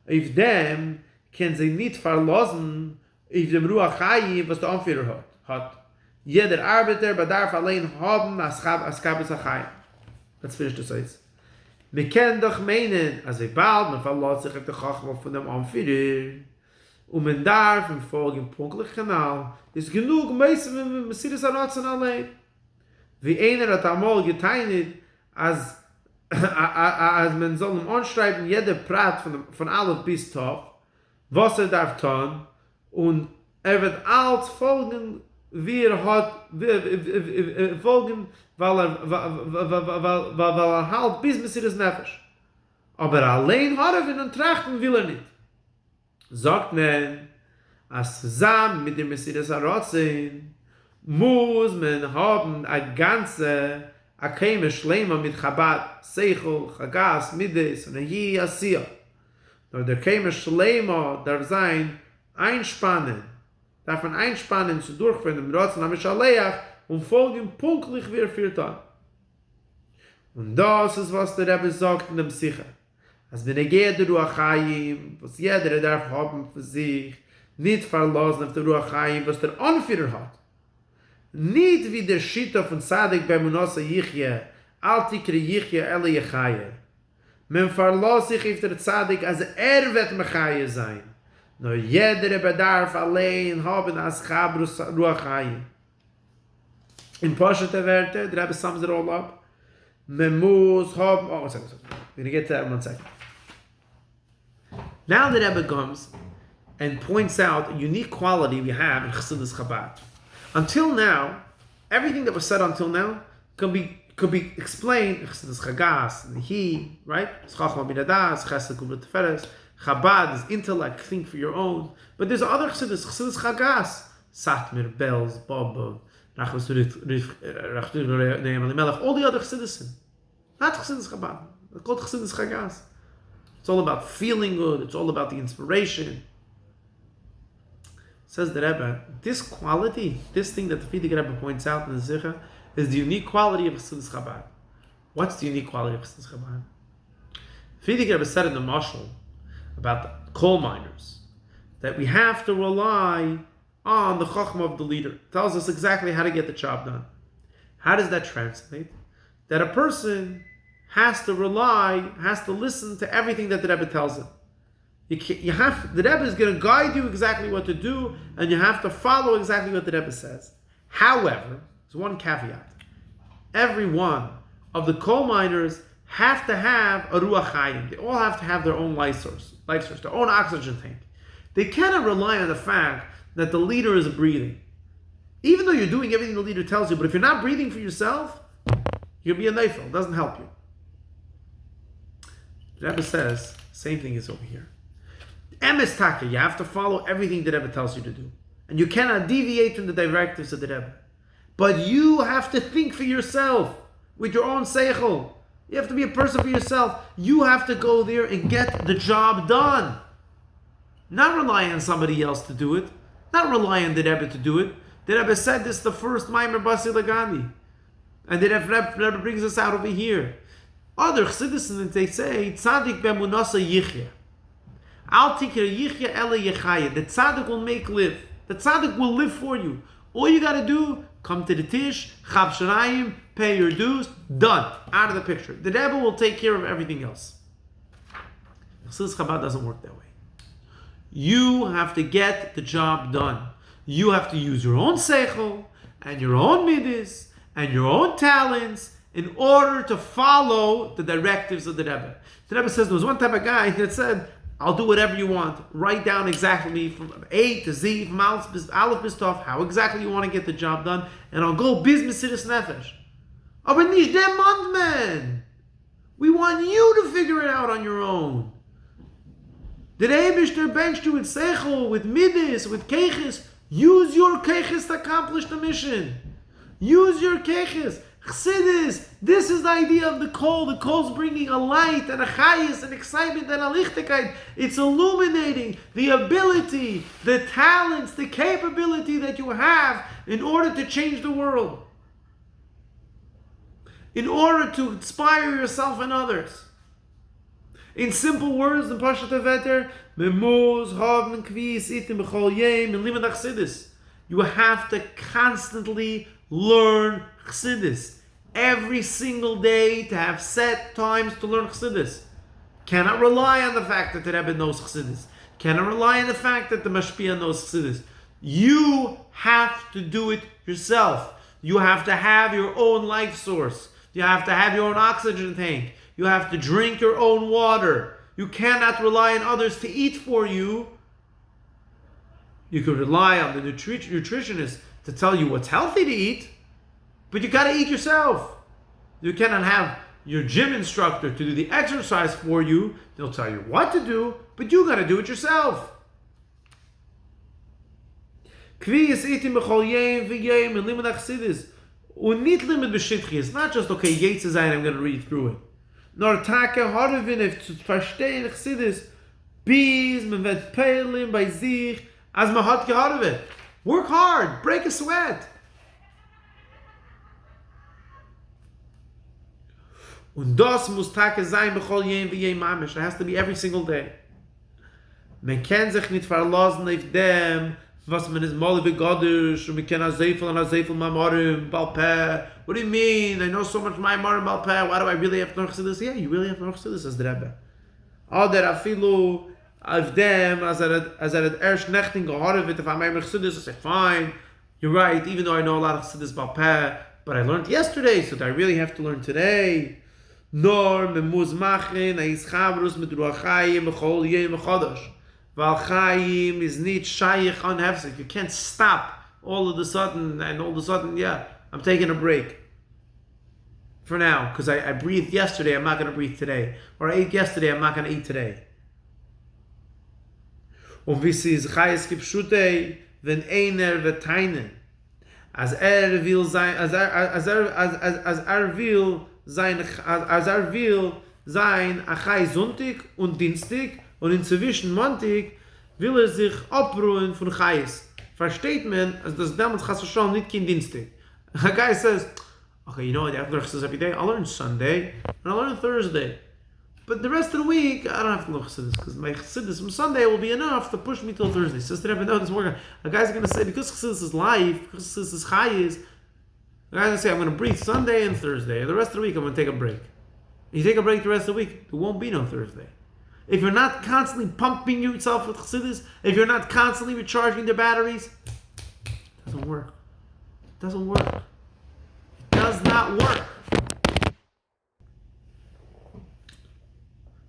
auf dem kann sie nicht verlassen, auf dem Ruach Chaim, was der Anführer hat. Jeder Arbeiter bedarf allein haben, als Chabbos HaChaim. Let's finish the size. Wir können doch meinen, als bald man verlässt sich auf der Chachma von dem Anführer, und man darf im folgenden punktlichen Kanal, ist genug meistens mit Messias Aratzen allein. Wie einer hat einmal geteilt, als man soll ihm anschreiben, jeder Prat von Aleph bis Tov, was darf tun, und wird alles folgen, wie hat folgen, weil halt bis Messias Nefesh. Aber allein harven und trachten will nicht. Sagt man, als zusammen mit dem Messias Aratzen muss man haben a ganze a keime Schleima mit Chabad, Seichel, Chagas, Mides und Hi Asiya. Nur der keime Schleima darf sein einspannen. Darf man einspannen zu durchführen im Ratzen am Shaleach und folgen punktlich wie führt an. Und das ist, was der Rebbe sagt in dem Sicher. Als wenn geht der Ruach Chaim, was jeder darf haben für sich, nicht verlassen auf der Ruach Chaim, was der Anführer hat. Nicht wie der Shita von Tzadik bei Munosa Yichye, Altikre Yichye Ele Yechaye. Man verlässt sich auf der Tzadik, als wird Mechaye sein. Nur jeder bedarf allein haben als Chabrus Ruach Chaim. In Poshete Werte, der Rebbe sums it all up, man muss haben... Oh, one second. We're going to get to that in 1 second. Now the Rebbe comes and points out a unique quality we have in Chassidus Chabad. Until now, everything that was said until now could be explained in Chassidus Chagas, and he, right? Chachma b'nadas, Chesed kubra teferes. Chabad is intellect, think for your own. But there's other Chassidus Chagas, Satmir, Belz, Bobo, all the other Chassidusim. Not Chassidus Chabad. It's called Chassidus Chagas. It's all about feeling good. It's all about the inspiration. Says the Rebbe, this quality, this thing that the Frierdiker Rebbe points out in the Zicha, is the unique quality of Chassidus Chabad. What's the unique quality of Chassidus Chabad? Frierdiker Rebbe said in the Mashal about the coal miners that we have to rely on the Chachma of the leader. It tells us exactly how to get the job done. How does that translate? That a person has to listen to everything that the Rebbe tells him. The Rebbe is going to guide you exactly what to do, and you have to follow exactly what the Rebbe says. However, there's one caveat. Every one of the coal miners have to have a Ruach Chaim. They all have to have their own life source, their own oxygen tank. They cannot rely on the fact that the leader is breathing. Even though you're doing everything the leader tells you, but if you're not breathing for yourself, you'll be a neifel. It doesn't help you. The Rebbe says, same thing is over here. Emes Taka, you have to follow everything the Rebbe tells you to do. And you cannot deviate from the directives of the Rebbe. But you have to think for yourself, with your own seichel. You have to be a person for yourself. You have to go there and get the job done. Not rely on somebody else to do it. Not rely on the Rebbe to do it. The Rebbe said this the first Maimer Basi Lagani. And the Rebbe brings us out over here. Other Chassidus, they say, Tzadik be'munasa yichya. Al tikra yichya ele yechaya. The Tzadik will make live. The Tzadik will live for you. All you got to do, come to the tish, chab sharayim, pay your dues, done. Out of the picture. The Rebbe will take care of everything else. Chassidus Chabad doesn't work that way. You have to get the job done. You have to use your own seichel, and your own midis, and your own talents, in order to follow the directives of the Rebbe. The Rebbe says there was one type of guy that said, I'll do whatever you want. Write down exactly from A to Z, from Aleph Bistov, how exactly you want to get the job done, and I'll go biz Mesiris Nefesh. Aber nicht der Mann, man. We want you to figure it out on your own. The Rebbe benched you with Seichel, with Midis, with Keiches. Use your Keiches to accomplish the mission. Use your Keiches. Chassidus, this is the idea of the coal. The coal's bringing a light and a chayis, an excitement and a lichtigkeit. It's illuminating the ability, the talents, the capability that you have in order to change the world. In order to inspire yourself and others. In simple words, in Pashat Veter, you have to constantly learn Chassidus. Every single day to have set times to learn Chassidus. Cannot rely on the fact that the Rebbe knows Chassidus. Cannot rely on the fact that the Mashpia knows Chassidus. You have to do it yourself. You have to have your own life source. You have to have your own oxygen tank. You have to drink your own water. You cannot rely on others to eat for you. You can rely on the nutritionist to tell you what's healthy to eat, but you got to eat yourself. You cannot have your gym instructor to do the exercise for you. They'll tell you what to do, but you got to do it yourself. Kvi is itim b'chol yom v'yom and limud chasidus. Unit limud b'shitchi. It's not just, okay, Yates is I'm going to read through it. Nor take harvin if to verstehen chasidus. Bis, man wird peilen bei sich, as man hat geharvet. Work hard, break a sweat. Und das muss Tage sein bechol jem v'yem mamish. It has to be every single day. Man kann sich nicht verlassen auf dem, was man ist mal begodisch, und man kann azefel and azefel mamorim, balpeh. What do you mean? I know so much mamorim balpeh. Why do I really have to know chassidus? Yeah, you really have to know chassidus as the Rebbe. Oder afilu of them as at erst nechting geharvet. If I'm chassidus, I say fine. You're right. Even though I know a lot of chassidus balpeh, but I learned yesterday, so do I really have to learn today? Nor memuz machin eis chavrus mit ruachayim b'chol yom chodosh. Val chayim is nicht shayich on hefsek. You can't stop all of a sudden, yeah, I'm taking a break. For now, because I breathed yesterday, I'm not going to breathe today. Or I ate yesterday, I'm not going to eat today. Und wie sie ist chayes kipshutei, wenn einer v'tainen. As will sein, will sein achai Sonntag und Dienstag und inzwischen Montag will sich abruhen von Chayes. Versteht man, als das damals Chas v'Shalom nicht kein Dienstag. A guy says, okay, you know what, I have to learn chassidus every day. I'll learn Sunday and I'll learn Thursday. But the rest of the week, I don't have to learn chassidus because my chassidus from Sunday will be enough to push me till Thursday. So the Rebbe, no, this work. A guy's going to say, because chassidus is life, because chassidus is chayes, the guy's going to say, I'm going to breathe Sunday and Thursday. And the rest of the week, I'm going to take a break. You take a break the rest of the week, there won't be no Thursday. If you're not constantly pumping yourself with chassidus, if you're not constantly recharging the batteries, it doesn't work. It doesn't work. It does not work.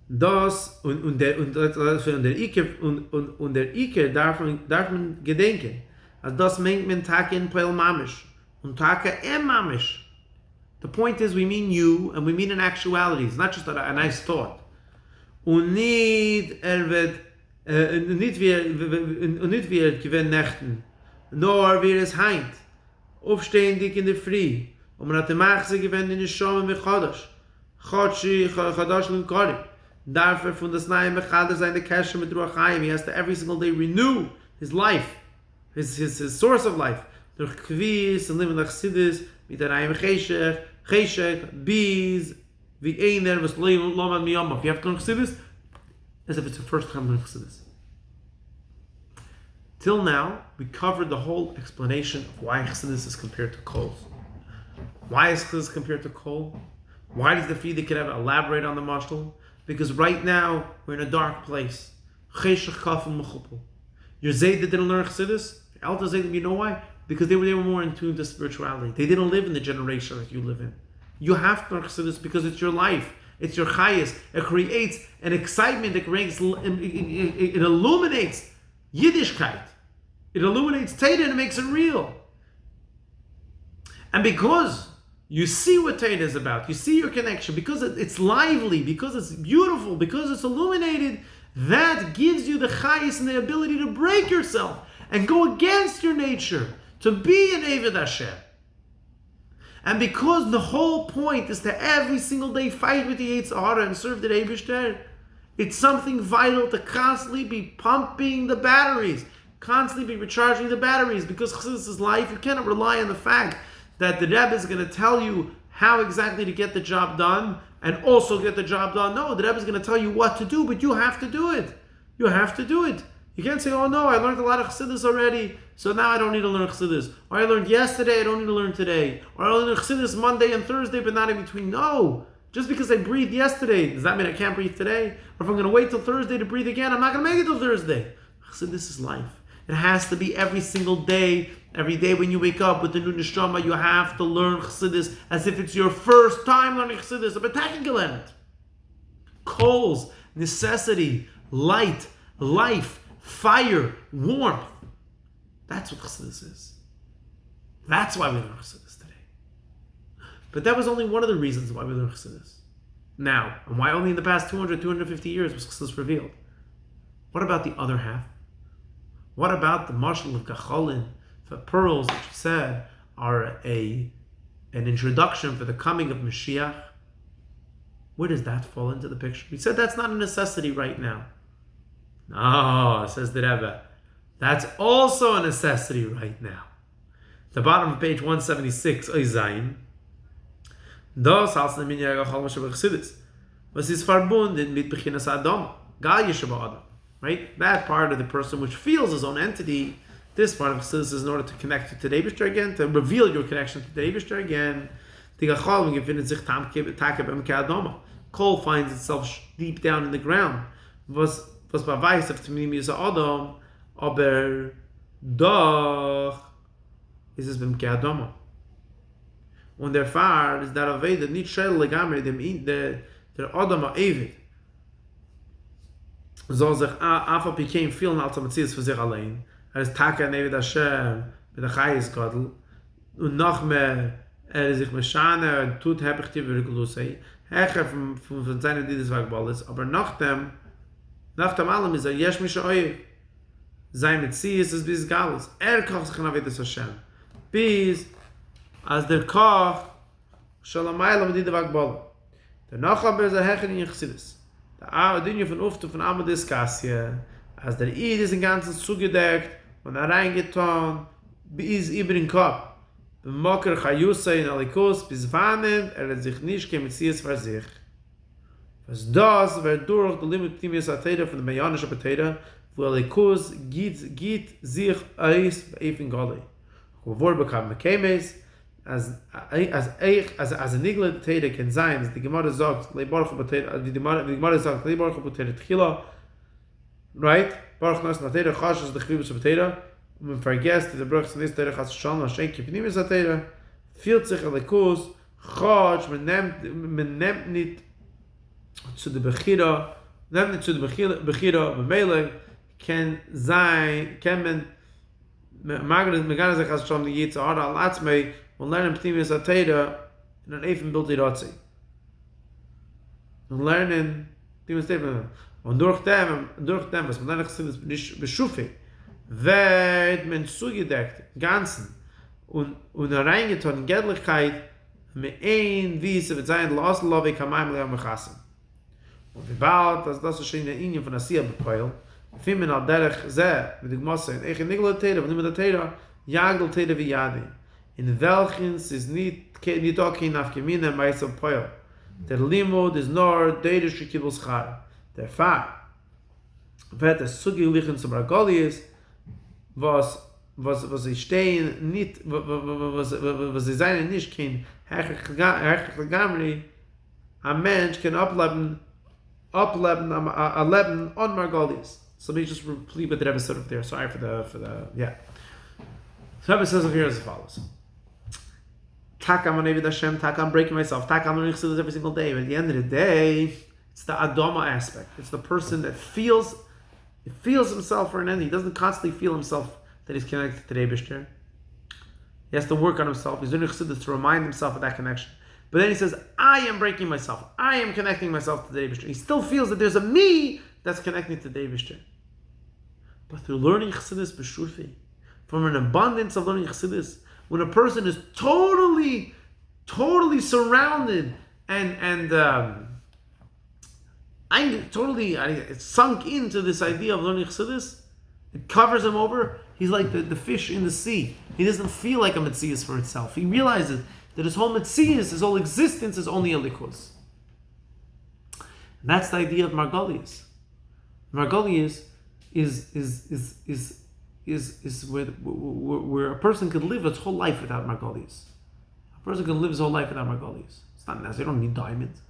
Das und der Iker darf man gedenken. Als das meint man Tage in Poel Mamish und Tage em Mamish. The point is, we mean you and we mean in actuality. It's not just a nice thought. Und nicht wir gewinnen Nächten, nor wir es heint, aufstehendig in der Früh, und man hat die Machse gewinnen in der Schom mit Chodosh, Chodosh und Kori. Darf von das Neue Mechader sein, der Kesher mit Ruach Hayim. He has to every single day renew his life, his source of life. Durch Kviz and living like chasidus, mit der Ayim Cheshek, Bees, the Einer, was Lomad Miyamah. If you have to learn chassidus, as if it's your first time learning chassidus. Till now, we covered the whole explanation of why chassidus is compared to kol. Why is chassidus compared to kol? Why does the Frierdiker Rebbe elaborate on the mashal? Because right now, we're in a dark place. Cheshech kafel mechupel. Your Zayda didn't learn chassidus. Alta Zayda, you know why? Because they were more in tune to spirituality. They didn't live in the generation that you live in. You have to learn chassidus because it's your life. It's your chayas. It creates an excitement. It illuminates Yiddishkeit. It illuminates Teda and it makes it real. And because you see what Teda is about, you see your connection, because it's lively, because it's beautiful, because it's illuminated, that gives you the chayas and the ability to break yourself and go against your nature, to be an Eved Hashem. And because the whole point is to every single day fight with the Yetzer Hara and serve the Eibishter, it's something vital to constantly be pumping the batteries, constantly be recharging the batteries, because chassidus is life. You cannot rely on the fact that the Rebbe is going to tell you how exactly to get the job done and also get the job done. No, the Rebbe is going to tell you what to do, but you have to do it. You have to do it. You can't say, oh no, I learned a lot of chassidus already, so now I don't need to learn chassidus. Or I learned yesterday, I don't need to learn today. Or I learned chassidus Monday and Thursday, but not in between. No! Just because I breathed yesterday, does that mean I can't breathe today? Or if I'm going to wait till Thursday to breathe again, I'm not going to make it till Thursday. Chassidus is life. It has to be every single day. Every day when you wake up with the new neshama, you have to learn chassidus as if it's your first time learning chassidus. A betaking element. Coals, necessity, light, life, fire, warmth. That's what chassidus is. That's why we learn chassidus today. But that was only one of the reasons why we learn chassidus. Now, and why only in the past 200, 250 years was chassidus revealed? What about the other half? What about the mashal of Gacholin the pearls that you said are an introduction for the coming of Mashiach, where does that fall into the picture? We said that's not a necessity right now. No, says the Rebbe, that's also a necessity right now. The bottom of page 176, Oizayin. Das heißt in Minja Gachal Moshe Chassidus. Was ist verbunden mit Bechinas Adam? Gal Yeshua Adam. Right? That part of the person which feels his own entity, this part of Chassidus is in order to connect you to the Eibishter again, to reveal your connection to the Eibishter again. Die Gachal befindet sich Takeb im Ke'adama. Coal finds itself deep down in the ground. Was beweist auf dem Minja Adam, aber doch ist es beim Ke'adama. Und der Fahr ist der Aveda nicht schell legamre der Adam Eivid soll sich einfach became feeling als Metzies für sich allein. Ist Taka Eivid Hashem mit der Chayis Gadol und noch mehr ist sich Meshane und tut habe ich die Virgulusei Hecher von seinen Diedes Wagballes, aber nach dem allem ist Yesh Misha Oyev sein Metzies ist bis Galus. Kocht sich in Avedis Hashem bis as der Koch Shalamayla mit die Wagbal. Danach aber ist Hecher in Chassidus. Der Dinge von Uftu von Amud ist Kassia, als der Eid ist im Ganzen zugedeckt und reingetan, bis über den Kopf. Beim Moker Chayusa in Alikus, bis wann sich nicht kein Metzies für sich. Was das wird durch die Limit Timius Atera von der Mayanischen Atera, wo Alikus geht sich aus bei Eifin Gali. Wo bekam Mekemes, as a nigla Teda can sein, as the Gemara sagt, the Gemara sagt, le Baruch Teda Tchila, right? Baruch Nas na Teda Chashas the Chvibus of Teda, und man vergesst, the Baruch Nas Teda Chas Shalom Hashem Kipnimis Teda, fühlt sich Alikus, Chash, man nimmt nicht zu der Bechira, Bemele, kann man Magana sich als schon die Yitzhara al-Atzmei und lernen Ptimius Ateda in an Eifen Bildi Ratzi. Und lernen Ptimius Ateda. Und durch dem, was man lernen Chassidus beschufe, wird man zugedeckt, Ganzen, und reingetan in Gedlichkeit, mit ein Wiese wird sein, Lass Love Kamaim Leam Mechasim. Und wie bald, als das schon in der Ingen von Asiya bepeil, finden al derech ze mit de Gmasse in eigen nigel Teda, von dem der Teda jagdel Teda wie Yadin. In welchens is nicht auch kein Afgemine meist auf Poil. Der Limud is nor Teda Shikibus Char. Der Fahr wird es zugeglichen zum Ragolius, was sie stehen nicht, was sie seien nicht kein herrlich Gamri, ein Mensch kann ableben a Leben on Margolius. So let me just repeat what the Rebbe said up there. Sorry for the yeah. So Rebbe says over here as follows. Tak I'm David Hashem, tak I'm breaking myself, tak I'm doing this every single day. But at the end of the day, it's the Adama aspect. It's the person that feels himself for an end. He doesn't constantly feel himself that he's connected to the Eibishter. He has to work on himself. He's doing chassidus to remind himself of that connection. But then he says, I am breaking myself. I am connecting myself to the Eibishter. He still feels that there's a me that's connecting to the Eibishter. But through learning chassidus b'shurfi, from an abundance of learning chassidus, when a person is totally surrounded and it's sunk into this idea of learning chassidus, it covers him over. He's like the fish in the sea. He doesn't feel like a metzias for itself. He realizes that his whole metzias, his whole existence is only a likus. And that's the idea of Margolius. Margolius is where a person could live his whole life without Margolius. A person can live his whole life without Margolius. It's not necessary. You don't need diamonds.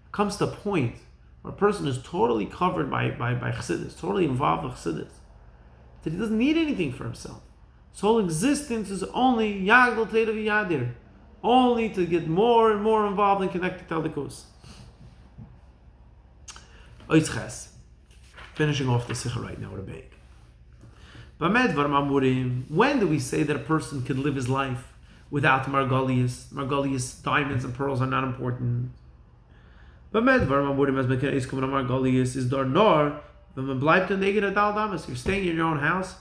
It comes to a point where a person is totally covered by chassidus, totally involved with chassidus, that he doesn't need anything for himself. His whole existence is only yagdol teda v'yadir, only to get more and more involved and connected to Elikus. Oitzches. Finishing off the sikha right now with a bake. When do we say that a person can live his life without Margolius? Margolius, diamonds and pearls are not important. Margolius is dar nor. You're staying in your own house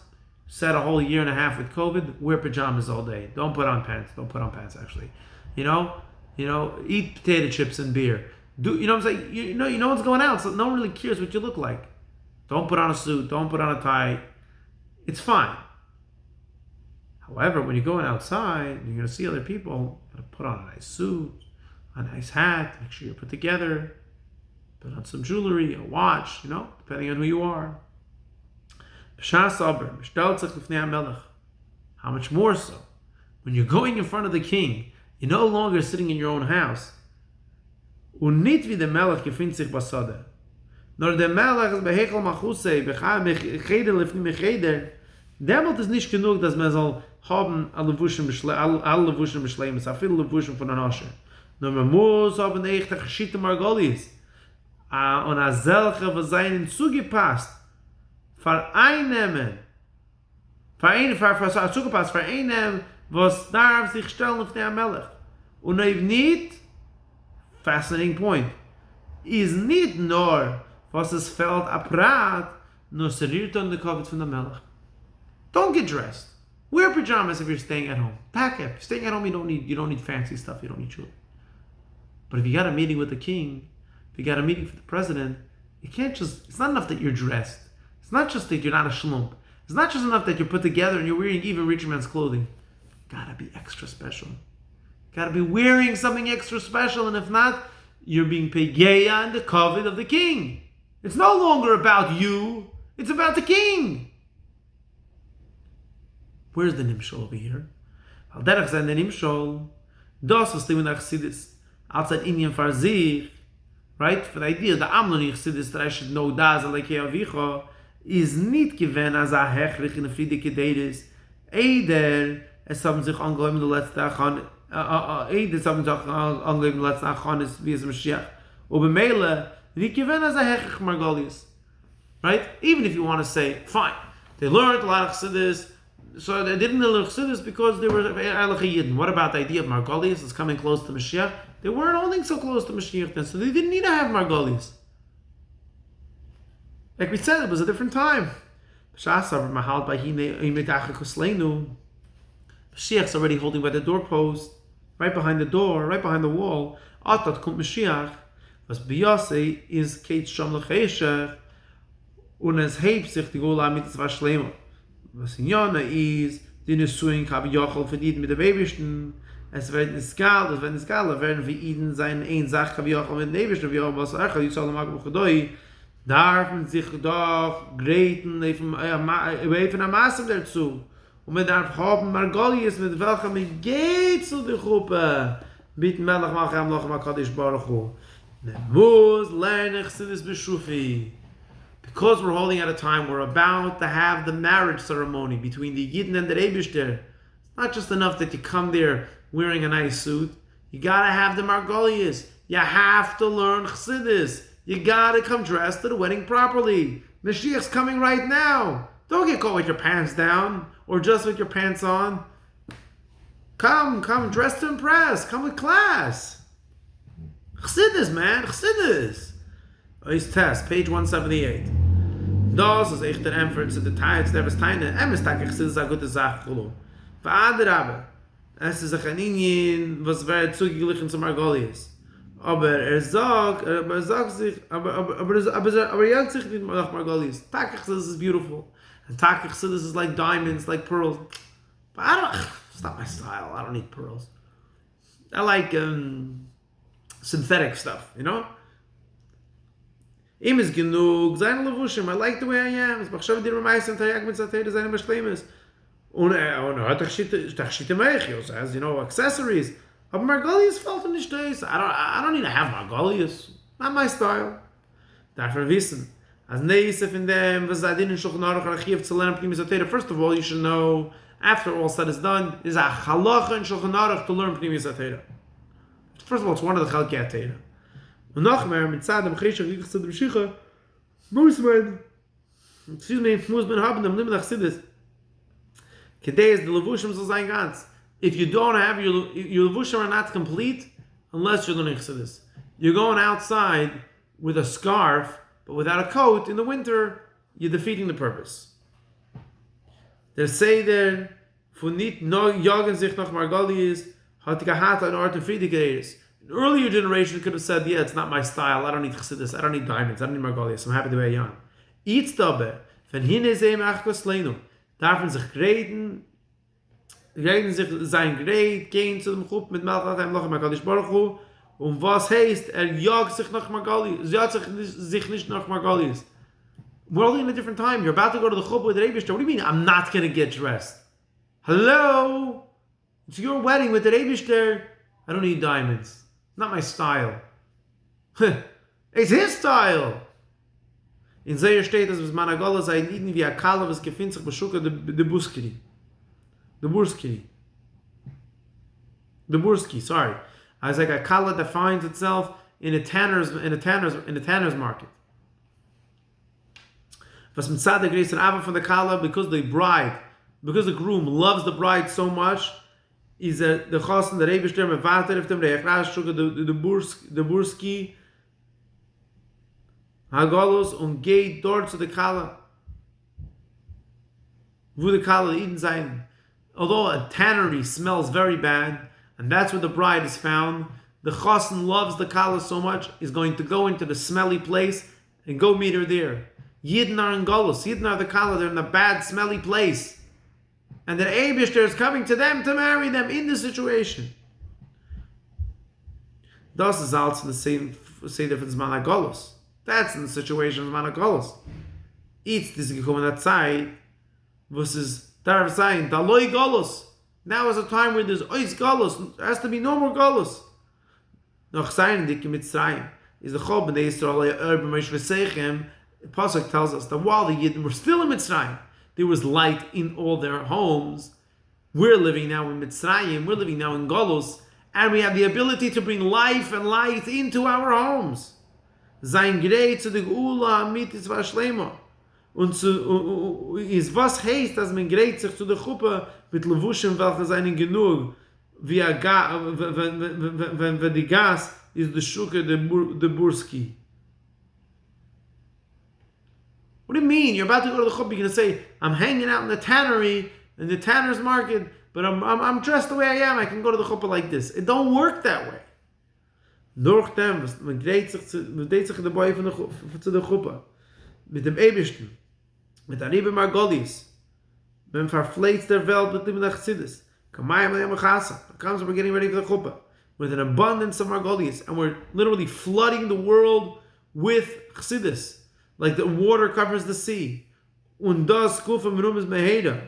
said a whole year and a half with COVID, wear pajamas all day. Don't put on pants. Don't put on pants, actually. Eat potato chips and beer. You know what I'm saying? You know what's going out, so no one really cares what you look like. Don't put on a suit. Don't put on a tie. It's fine. However, when you're going outside, you're going to see other people. You got to put on a nice suit, a nice hat. Make sure you're put together. Put on some jewelry, a watch, depending on who you are. How much more so? When you're going in front of the king, you're no longer sitting in your own house. Nor the melech is behechel machusei, becheder lifnim mecheder. Demot ist nicht genug, dass man soll haben alle Levushim beschleimen, so viele Levushim von einer Asche. Nur man muss haben echte geschiedene Margolis. Und als solche, was seinen zugepasst, vereinnehmen, zugepasst, vereinnehmen, was darf sich stellen auf der Melech. Und eben nicht, fascinating point, ist nicht nur, was es fällt apart, nur seriert an der Covid von der Melech. Don't get dressed. Wear pajamas if you're staying at home. Pack up. If you're staying at home, you don't need fancy stuff. You don't need jewelry. But if you got a meeting with the king, if you got a meeting for the president, it's not enough that you're dressed. It's not just that you're not a shlump. It's not just enough that you're put together and you're wearing even richer man's clothing. Gotta be extra special. Gotta be wearing something extra special, and if not, you're being pegeya in the covet of the king. It's no longer about you. It's about the king. Where's the nimshol over here? Al derech sein der nimshol, das was dem in der chassidus, outside Indian for sich, right? For the idea, the amlon chassidus, that I should know das alekei avicha, is nicht given as a hechlich in the friede kedeiris. Eider, es haben sich angehoben in der letzte Achan, es haben sich angehoben in der letzte Achan, wie es Mashiach. Aber Mele, nicht given as a hechlich margolius. Right? Even if you want to say, fine, they learned a lot of chassidus, so they didn't learn chassidus because they were Ehrlich yiddin. What about the idea of margolius is coming close to Mashiach? They weren't holding so close to Mashiach then, so they didn't need to have margolius. Like we said, it was a different time. Mashiach's already holding by the doorpost, right behind the door, right behind the wall. Atat kommt Mashiach, was biyase is Kate Sham Lechesher, und es hebt sich die Gola mit zwei Schleimer. Was in Jona ist, die Nesuin habe Jochel verdient mit der Babyschten. Es werden werden wir ihnen sein ein Sach habe Jochel mit der Babyschten, wie auch was Echel, die soll mag Buchadoi. Darf man sich doch greten even am Maße dazu. Und man darf haben Margolius, mit welchem man geht zu der Gruppe. Mit Melech Machem noch mal Kaddish Baruch Hu. Man muss lernen Chassidus Beshufi. Because we're holding at a time, we're about to have the marriage ceremony between the yiddin and the Eibishter. It's not just enough that you come there wearing a nice suit. You gotta have the Margolius. You have to learn Chassidus. You gotta come dressed to the wedding properly. Mashiach's coming right now. Don't get caught with your pants down or just with your pants on. Come dressed to impress. Come with class. Chassidus, man, Chassidus. Ois test, page 178. Das ist echt der Empfert zu Details, der was teine, ist takich Chassidus a gute Sache, Chulu. Va'ader aber, es ist ein Inyin, was wird zugeglichen zum Margolius. Aber er sagt sich, aber er sich nicht nach Margolius. Takich Chassidus is beautiful. And Takich Chassidus is like diamonds, like pearls. But it's not my style. I don't need pearls. I like synthetic stuff, you know? Ihm ist genug, seine Levushim, I like the way I am. Es machshav dir meisten Tayag mit Zatei, seine Beschleimes. Und hat Tachshite Meichios, as you know, accessories. Aber Margolius fällt in nicht das. I don't need to have Margolius. Not my style. Dafür wissen, as Neisef in them, was I didn't shluchim-rock archiv zu lernen Pnimis Atera. First of all, you should know, after all said is done, is a halacha in shluchim-rock to learn Pnimis Atera. First of all, it's one of the Chalkei Atera. Und noch mehr, mit Zadam Cheshach, Yikach Zadam Shicha, muss man haben dem Limit Chassidus. Kedei is the Levushim so sein ganz. If you don't have your Levushim are not complete unless you're learning Chassidus. You're going outside with a scarf, but without a coat in the winter, you're defeating the purpose. Der Seder von nicht jagen sich nach Margolies hat gehabt an Art of Friede geredet. An earlier generation could have said, yeah, it's not my style. I don't need chassidus. I don't need diamonds. I don't need Margolies. I'm happy the way I am. Eats dabei, von hinne sehen ach Kosleinu, darf man sich reden sich sein Gerät, gehen zu dem Chup mit Melchat Hem Lochem HaKadosh Baruch Hu, und was heißt, jagt sich nach Margolies, jagt sich nicht nach Margolies. We're only in a different time. You're about to go to the chuppah with the Eibishter. What do you mean, I'm not going to get dressed? Hello? It's your wedding with the Eibishter. I don't need diamonds. Not my style. It's his style. In Zeir steht, dass man Agola sei in Iden wie a Kala, was gefindt sich beschuka de Buskiri. The Burski, sorry. I was like a Kala that finds itself in a tanner's market. Was mit Tzaddik reist an Ava from the Kala, because the groom loves the bride so much, is the Chosen, the Rebishter, Mevater, if them, the Burski, Hagolos, und geht dort zu der Kala, wo the Kala Eden sein. Although a tannery smells very bad, and that's where the bride is found, the Chosen loves the Kala so much, is going to go into the smelly place and go meet her there. Yiddin are in Golos, Yiddin are the Kala, they're in a bad, smelly place. And the Eibishter is coming to them to marry them in this situation. Das is also the same difference Zman HaGolos. That's in the situation of Zman HaGolos. It's this gekommen at Zeit, was is darf sein, da loi Golos. Now is a time where there's ois Golos, there has to be no more Golos. Noch sein dike Mitzrayim is the Chob b'nei Yisrael Erbe Moshe V'seichem. The Pasuk tells us that while the Yiddin were still in Mitzrayim, there was light in all their homes. We're living now in Mitzrayim, we're living now in Golos, and we have the ability to bring life and light into our homes. Sein Gerät zu der Geula amitis v'ashlema. Und is was heißt, dass man gerät sich zu der Chuppe mit Levushim, welche seinen genug, wie wenn die Gas ist der Schuke der Burski. What do you mean? You're about to go to the chuppah, you're going to say, I'm hanging out in the tannery, in the tanner's market, but I'm dressed the way I am, I can go to the chuppah like this. It don't work that way. Durch dem, man dreht sich der Boy zu der chuppah, mit dem Eibishten, mit der Liebe Margolis, man verfleht der Welt mit dem chassidus. Kamayim le'yam chasa. Comes we're getting ready for the chuppah, with an abundance of Margolis, and we're literally flooding the world with chassidus. Like the water covers the sea. Und das Kufa Merum is Meheda.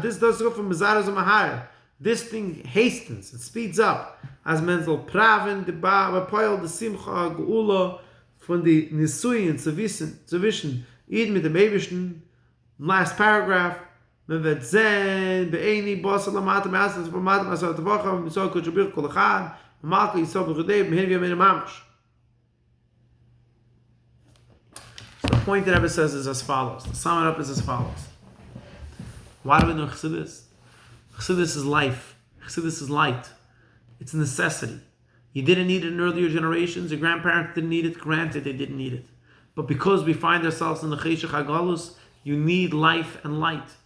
This does go from Mezaras and Mahar. This thing hastens, it speeds up. As menzel praven, the Bapoil, the Simcha, Geula, von the Nisuyin, Zavishin, Eden mit dem Eibishten. Last paragraph. Mevet zen, be'eni, bosa lamata, me'asas, v'mata, me'asas, v'acham, miso kutshubir kol echad, malka yisov v'chudei, b'hen v'yamin mamash. The point that Rebbe says is as follows. To sum it up is as follows. Why do we know chassidus? Chassidus is life. Chassidus is light. It's a necessity. You didn't need it in earlier generations. Your grandparents didn't need it. Granted, they didn't need it. But because we find ourselves in the cheshach hagalus, you need life and light.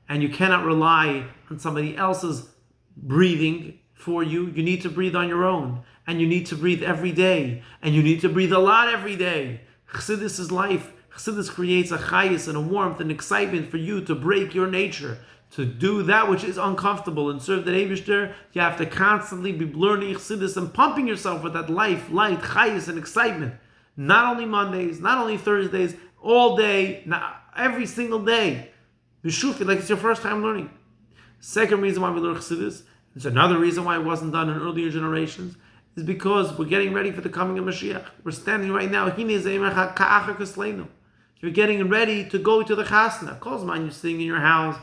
And you cannot rely on somebody else's breathing for you. You need to breathe on your own. And you need to breathe every day. And you need to breathe a lot every day. Chassidus is life. Chassidus creates a chayis and a warmth and excitement for you to break your nature, to do that which is uncomfortable and serve the Eibishter. You have to constantly be learning Chassidus and pumping yourself with that life, light, chayis, and excitement. Not only Mondays, not only Thursdays, all day, every single day. B'shufit, like it's your first time learning. Second reason why we learn Chassidus, it's another reason why it wasn't done in earlier generations, is because we're getting ready for the coming of Mashiach. We're standing right now. You're getting ready to go to the chasna. Kozman, you're sitting in your house.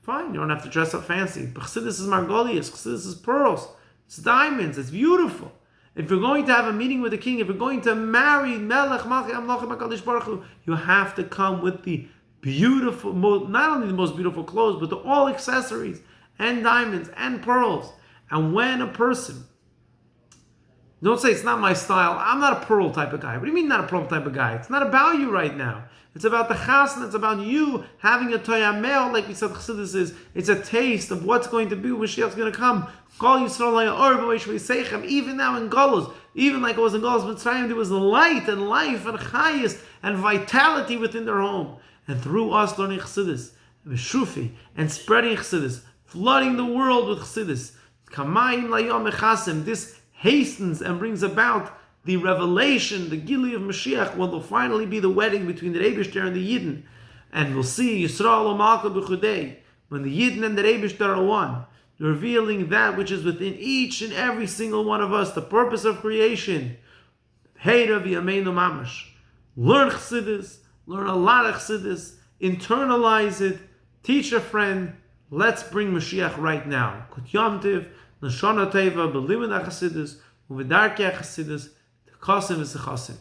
Fine, you don't have to dress up fancy. But chassidus is margolius. Chassidus is pearls. It's diamonds. It's beautiful. If you're going to have a meeting with the king, if you're going to marry Melech Malchi Amlachim HaKadosh Baruch Hu, you have to come with the beautiful, not only the most beautiful clothes, but all accessories and diamonds and pearls. And when a person Don't say it's not my style. I'm not a pearl type of guy. What do you mean not a pearl type of guy? It's not about you right now. It's about the chasna. It's about you having a toyamel, like we said, chassidus is. It's a taste of what's going to be when Mashiach's going to come. Call Yisrael even now in Golos, even like it was in Golos Mitzrayim, there was light and life and chayis and vitality within their home. And through us learning chassidus, and spreading chassidus, flooding the world with chassidus, kamayim layom echasim, this hastens and brings about the revelation, the gili of Mashiach, when will finally be the wedding between the Eibishter and the yiddin. And we'll see Yisrael Malka b'chudei, when the yiddin and the Eibishter are one, revealing that which is within each and every single one of us, the purpose of creation. Heira v'yameinu mamash. Learn chassidus, learn a lot of chassidus, internalize it, teach a friend. Let's bring Mashiach right now. Kut Yom Tiv, Nashana Teva, B'limin HaChasidus, U'V'darkei HaChasidus, T'chasim V'Sechasim.